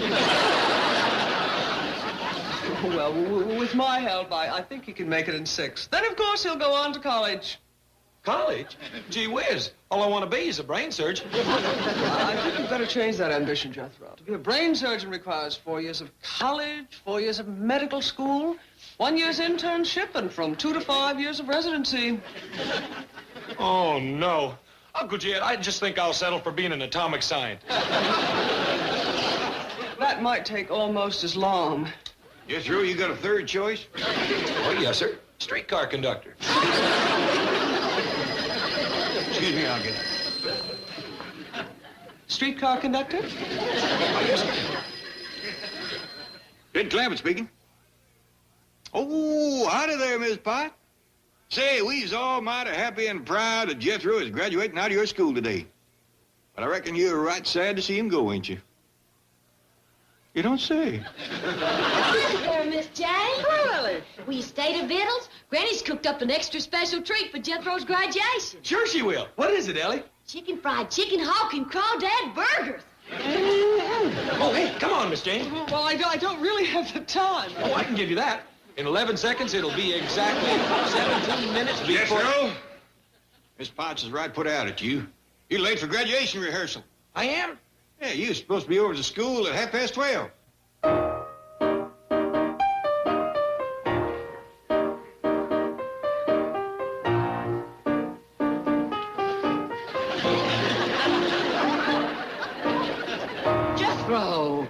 Well, with my help, I think he can make it in 6. Then, of course, he'll go on to college. College? Gee whiz. All I want to be is a brain surgeon. I think you'd better change that ambition, Jethro. To be a brain surgeon requires 4 years of college, 4 years of medical school, 1 year's internship, and from 2 to 5 years of residency. Oh, no. Uncle Jed, I just think I'll settle for being an atomic scientist. That might take almost as long. Jethro, you got a third choice? Oh, yes, sir. Streetcar conductor. Excuse me, I'll get it. Streetcar conductor? Oh, yes, sir. Jed Clampett speaking. Oh, howdy there, Miss Pot. Say, we's almighty happy and proud that Jethro is graduating out of your school today. But I reckon you're right sad to see him go, ain't you? You don't say. Hello there, Miss Jane. Hello, Ellie. We stayed at Vittles. Granny's cooked up an extra special treat for Jethro's graduation. Sure she will. What is it, Ellie? Chicken fried chicken, hawk, and crawdad burgers. Oh, hey, come on, Miss Jane. Well, I don't really have the time. Oh, I can give you that. In 11 seconds, it'll be exactly 17 minutes before... Jethro, Miss Potts is right put out at you. You're late for graduation rehearsal. I am? Yeah, you're supposed to be over to school at 12:30. Jethro!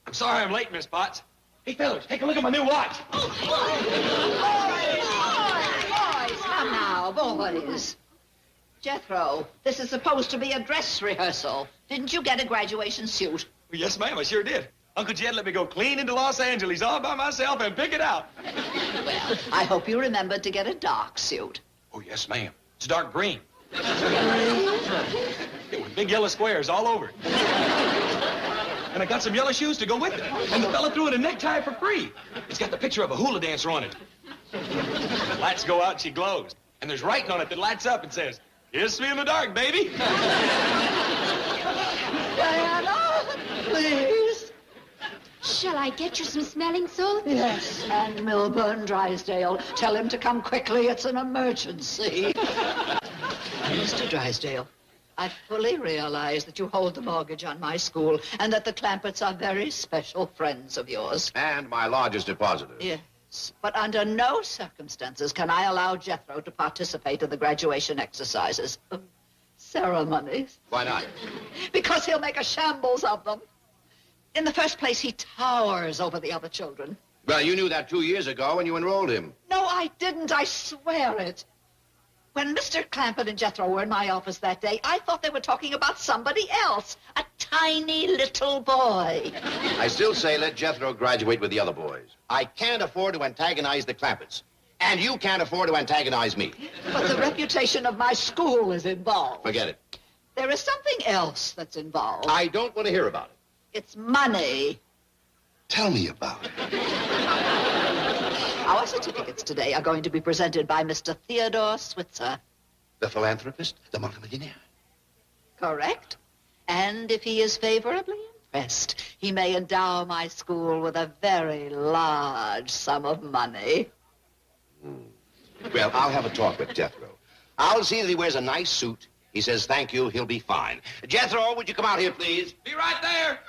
I'm sorry I'm late, Miss Potts. Hey, fellas, take a look at my new watch. Boys, come now, boys. Jethro, this is supposed to be a dress rehearsal. Didn't you get a graduation suit? Well, yes, ma'am, I sure did. Uncle Jed let me go clean into Los Angeles all by myself and pick it out. Well, I hope you remembered to get a dark suit. Oh, yes, ma'am. It's dark green. Yeah, with big yellow squares all over it. And I got some yellow shoes to go with it. And the fella threw in a necktie for free. It's got the picture of a hula dancer on it. The lights go out and she glows. And there's writing on it that lights up and says, "Kiss me in the dark, baby." Diana, please. Shall I get you some smelling salts? Yes, and Milburn Drysdale. Tell him to come quickly. It's an emergency. Mr. Drysdale, I fully realize that you hold the mortgage on my school and that the Clampetts are very special friends of yours. And my largest depositor. Yes, but under no circumstances can I allow Jethro to participate in the graduation exercises. Ceremonies. Why not? Because he'll make a shambles of them. In the first place, he towers over the other children. Well, you knew that 2 years ago when you enrolled him. No, I didn't. I swear it. When Mr. Clampett and Jethro were in my office that day, I thought they were talking about somebody else. A tiny little boy. I still say let Jethro graduate with the other boys. I can't afford to antagonize the Clampetts. And you can't afford to antagonize me. But the reputation of my school is involved. Forget it. There is something else that's involved. I don't want to hear about it. It's money. Tell me about it. Our certificates today are going to be presented by Mr. Theodore Switzer. The philanthropist? The multimillionaire? Correct. And if he is favorably impressed, he may endow my school with a very large sum of money. Well, I'll have a talk with Jethro. I'll see that he wears a nice suit. He says thank you, he'll be fine. Jethro, would you come out here, please? Be right there.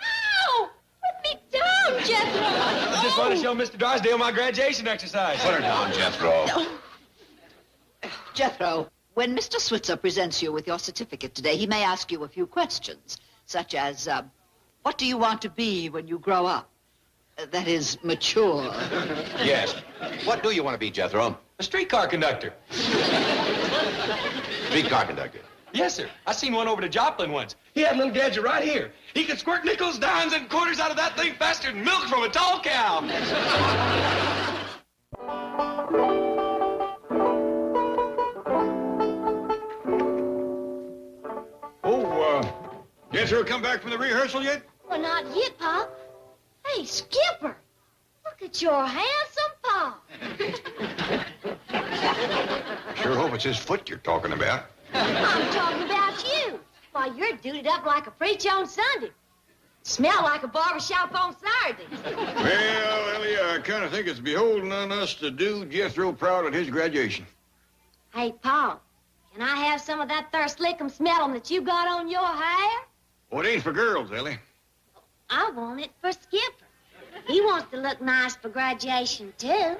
Ow! Put me down, Jethro! I just want to show Mr. Drysdale my graduation exercise. Put her down, Jethro. Jethro, when Mr. Switzer presents you with your certificate today, he may ask you a few questions, such as, what do you want to be when you grow up? That is, mature. Yes. What do you want to be, Jethro? A streetcar conductor. Streetcar conductor. Yes, sir. I seen one over to Joplin once. He had a little gadget right here. He could squirt nickels, dimes, and quarters out of that thing faster than milk from a tall cow. Jethro come back from the rehearsal yet? Well, not yet, Pa. Hey, Skipper, look at your handsome Pa. Sure hope it's his foot you're talking about. I'm talking about you. Why, you're duded up like a preach on Sunday. Smell like a barbershop on Saturdays. Well, Ellie, I kind of think it's beholden on us to do Jethro proud at his graduation. Hey, Pa, can I have some of that there slickum smellum that you got on your hair? Well, it ain't for girls, Ellie. I want it for Skipper. He wants to look nice for graduation, too.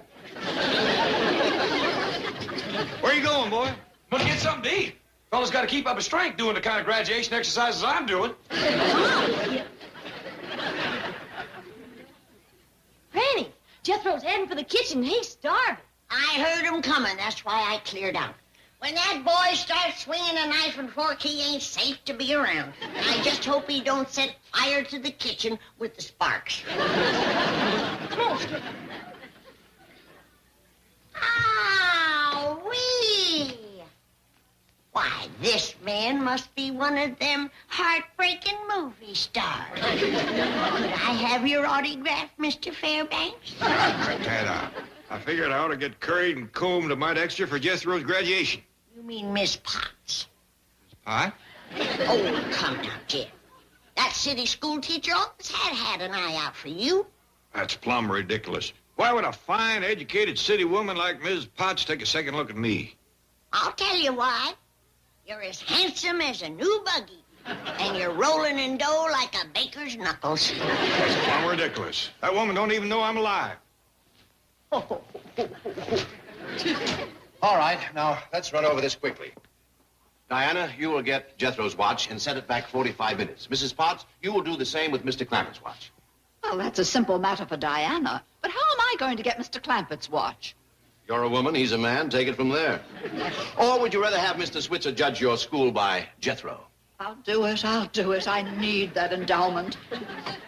Where you going, boy? I'm gonna get something to eat. Fella's got to keep up his strength doing the kind of graduation exercises I'm doing. Granny, Jethro's heading for the kitchen. He's starving. I heard him coming. That's why I cleared out. When that boy starts swinging a knife and fork, he ain't safe to be around. I just hope he don't set fire to the kitchen with the sparks. Come on, Skipper. Ow-wee! Why, this man must be one of them heartbreaking movie stars. Could I have your autograph, Mr. Fairbanks? Tat, I figured I ought to get curried and combed a mite extra for Jethro's graduation. You mean Miss Potts? Huh? Oh, come now, Jeff. That city school teacher always had an eye out for you. That's plumb ridiculous. Why would a fine, educated city woman like Ms. Potts take a second look at me? I'll tell you why. You're as handsome as a new buggy, and you're rolling in dough like a baker's knuckles. That's plumb ridiculous. That woman don't even know I'm alive. All right, now, let's run over this quickly. Diana, you will get Jethro's watch and set it back 45 minutes. Mrs. Potts, you will do the same with Mr. Clampetts' watch. Well, that's a simple matter for Diana. But how am I going to get Mr. Clampetts' watch? You're a woman, he's a man. Take it from there. Or would you rather have Mr. Switzer judge your school by Jethro? I'll do it. I need that endowment.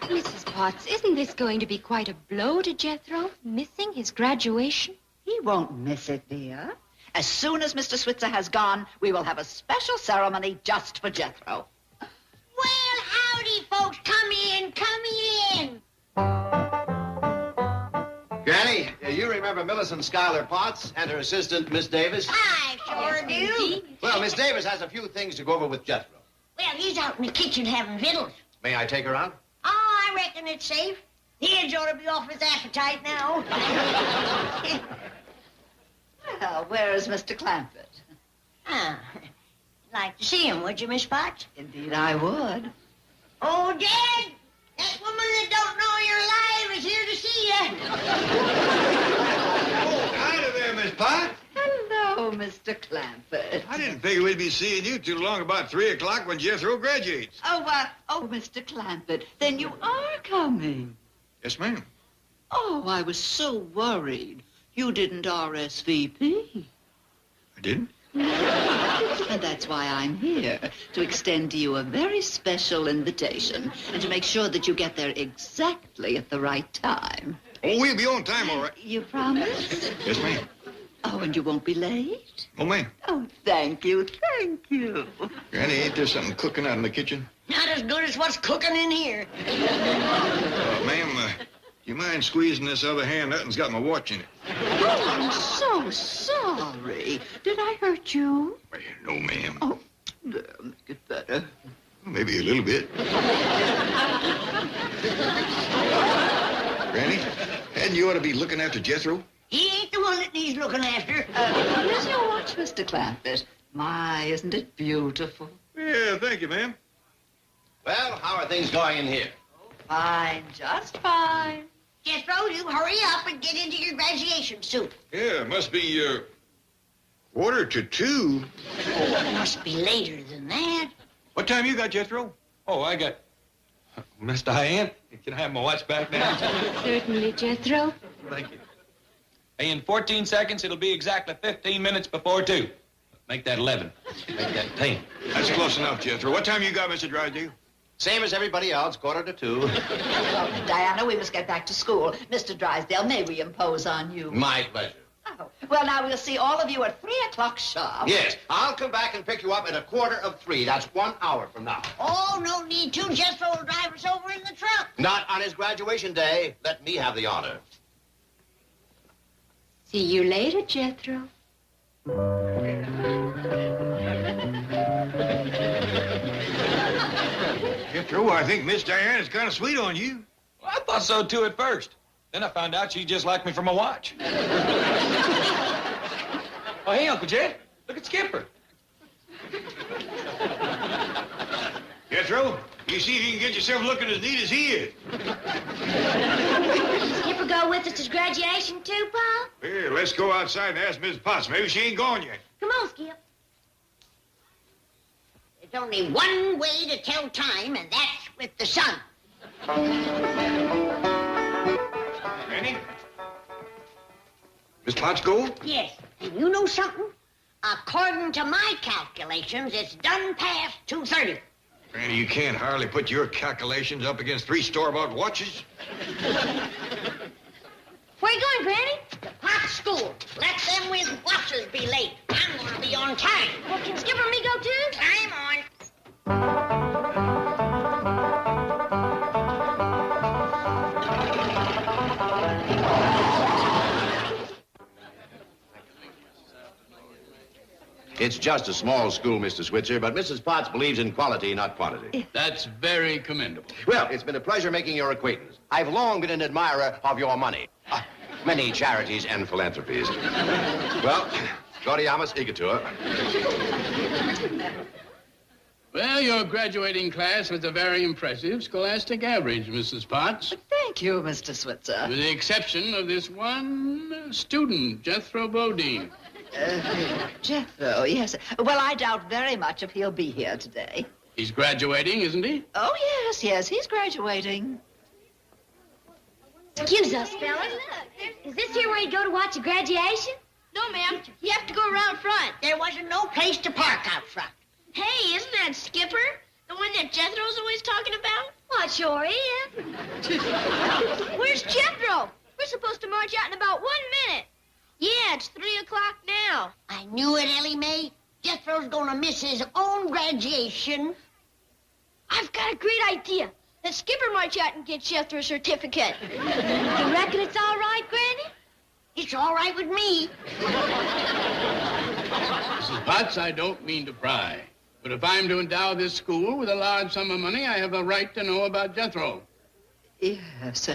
Mrs. Potts, isn't this going to be quite a blow to Jethro, missing his graduation? He won't miss it, dear. As soon as Mr. Switzer has gone, we will have a special ceremony just for Jethro. Well, howdy, folks. Come in, come in. Granny, you remember Millicent Schuyler Potts and her assistant, Miss Davis? I sure do. Well, Miss Davis has a few things to go over with Jethro. Well, he's out in the kitchen having victuals. May I take her out? Oh, I reckon it's safe. The edge ought to be off his appetite now. Well, where is Mr. Clampett? Ah, like to see him, would you, Miss Potts? Indeed, I would. Oh, Dad, that woman that don't know you're alive is here to see you. Oh, hi there, Miss Potts. Hello, Mr. Clampett. I didn't figure we'd be seeing you too long about 3 o'clock when Jethro graduates. Oh, Mr. Clampett, then you are coming. Yes, ma'am. Oh, I was so worried. You didn't RSVP. I didn't? And that's why I'm here, to extend to you a very special invitation and to make sure that you get there exactly at the right time. Oh, we'll be on time, all right. You promise? Yes, ma'am. Oh, and you won't be late? Oh, ma'am. Oh, thank you, thank you. Granny, ain't there something cooking out in the kitchen? Not as good as what's cooking in here. Ma'am, you mind squeezing this other hand? Nothing's got my watch in it. Oh, I'm so sorry. Did I hurt you? Well, no, ma'am. Oh, there, make it better. Maybe a little bit. Granny, hadn't you ought to be looking after Jethro? He ain't the one that needs looking after. Here's your watch, Mr. Clampett. My, isn't it beautiful? Yeah, thank you, ma'am. Well, how are things going in here? Fine, just fine. Jethro, you hurry up and get into your graduation suit. Yeah, it must be, 1:45. Oh, it must be later than that. What time you got, Jethro? Oh, I got... Miss Diane, can I have my watch back now? Certainly, Jethro. Thank you. Hey, in 14 seconds, it'll be exactly 15 minutes before 2. Make that 11. Make that 10. That's close enough, Jethro. What time you got, Mr. Drysdale? Same as everybody else, 1:45. Well, Diana, we must get back to school. Mr. Drysdale, may we impose on you? My pleasure. Oh, well, now we'll see all of you at 3 o'clock sharp. Yes, I'll come back and pick you up at 2:45. That's 1 hour from now. Oh, no need to. Jethro will drive us over in the truck. Not on his graduation day. Let me have the honor. See you later, Jethro. Jethro, I think Miss Diane is kind of sweet on you. Well, I thought so, too, at first. Then I found out she just liked me from a watch. Oh, hey, Uncle Jed. Look at Skipper. Jethro, you see if you can get yourself looking as neat as he is. Skipper go with us to graduation, too, Paul? Here, let's go outside and ask Miss Potts. Maybe she ain't gone yet. Come on, Skip. There's only one way to tell time, and that's with the sun. Granny? Miss Potts go? Yes, and you know something? According to my calculations, it's done past 2:30. Granny, you can't hardly put your calculations up against 3 store-bought watches. Where you going, Granny? To Potts School. Let them with watches be late. I'm going to be on time. Well, can Skipper and me go, too? Time on. It's just a small school, Mr. Switzer, but Mrs. Potts believes in quality, not quantity. That's very commendable. Well, it's been a pleasure making your acquaintance. I've long been an admirer of your money. Many charities and philanthropies. Well, Gaudiamus igitur. Well, your graduating class was a very impressive scholastic average, Mrs. Potts. Thank you, Mr. Switzer. With the exception of this one student, Jethro Bodine. Jethro, yes. Well, I doubt very much if he'll be here today. He's graduating, isn't he? Oh, yes, he's graduating. Excuse us, fellas. Is this here where you go to watch a graduation? No, ma'am. You have to go around front. There wasn't no place to park out front. Hey, isn't that Skipper? The one that Jethro's always talking about? Well, it sure is. Where's Jethro? We're supposed to march out in about 1 minute. Yeah, it's 3 o'clock now. I knew it, Ellie Mae. Jethro's gonna miss his own graduation. I've got a great idea. Let Skipper march out and get Jethro's certificate. You reckon it's all right, Granny? It's all right with me. Mrs. Potts, I don't mean to pry, but if I'm to endow this school with a large sum of money, I have a right to know about Jethro. Yes.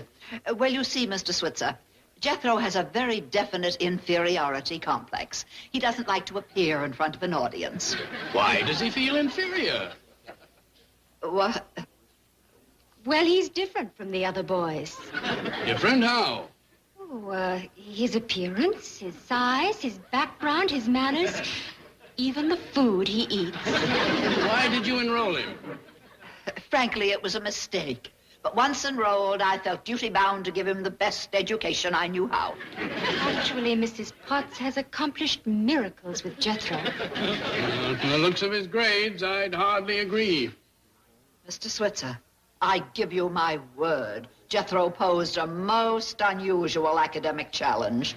Well, you see, Mr. Switzer, Jethro has a very definite inferiority complex. He doesn't like to appear in front of an audience. Why does he feel inferior? What? Well, he's different from the other boys. Different how? Oh, his appearance, his size, his background, his manners, even the food he eats. Why did you enroll him? Frankly, it was a mistake. But once enrolled, I felt duty-bound to give him the best education I knew how. Actually, Mrs. Potts has accomplished miracles with Jethro. From the looks of his grades, I'd hardly agree. Mr. Switzer, I give you my word. Jethro posed a most unusual academic challenge.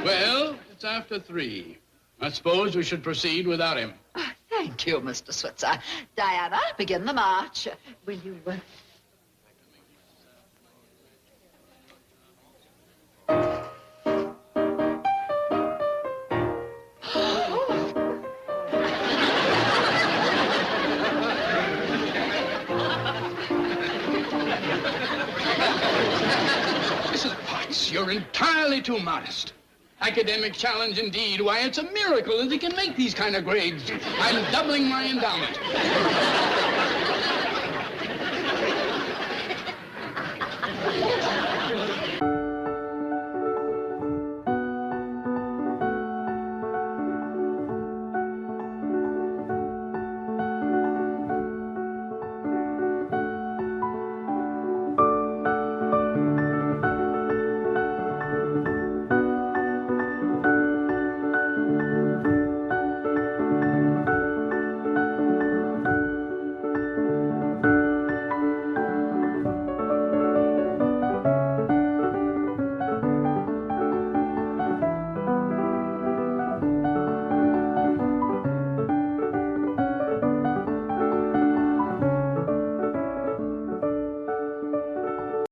Well, it's after 3. I suppose we should proceed without him. Thank you, Mr. Switzer. Diana, begin the march. Will you... Mrs. Potts, you're entirely too modest. Academic challenge indeed. Why, it's a miracle that he can make these kind of grades. I'm doubling my endowment.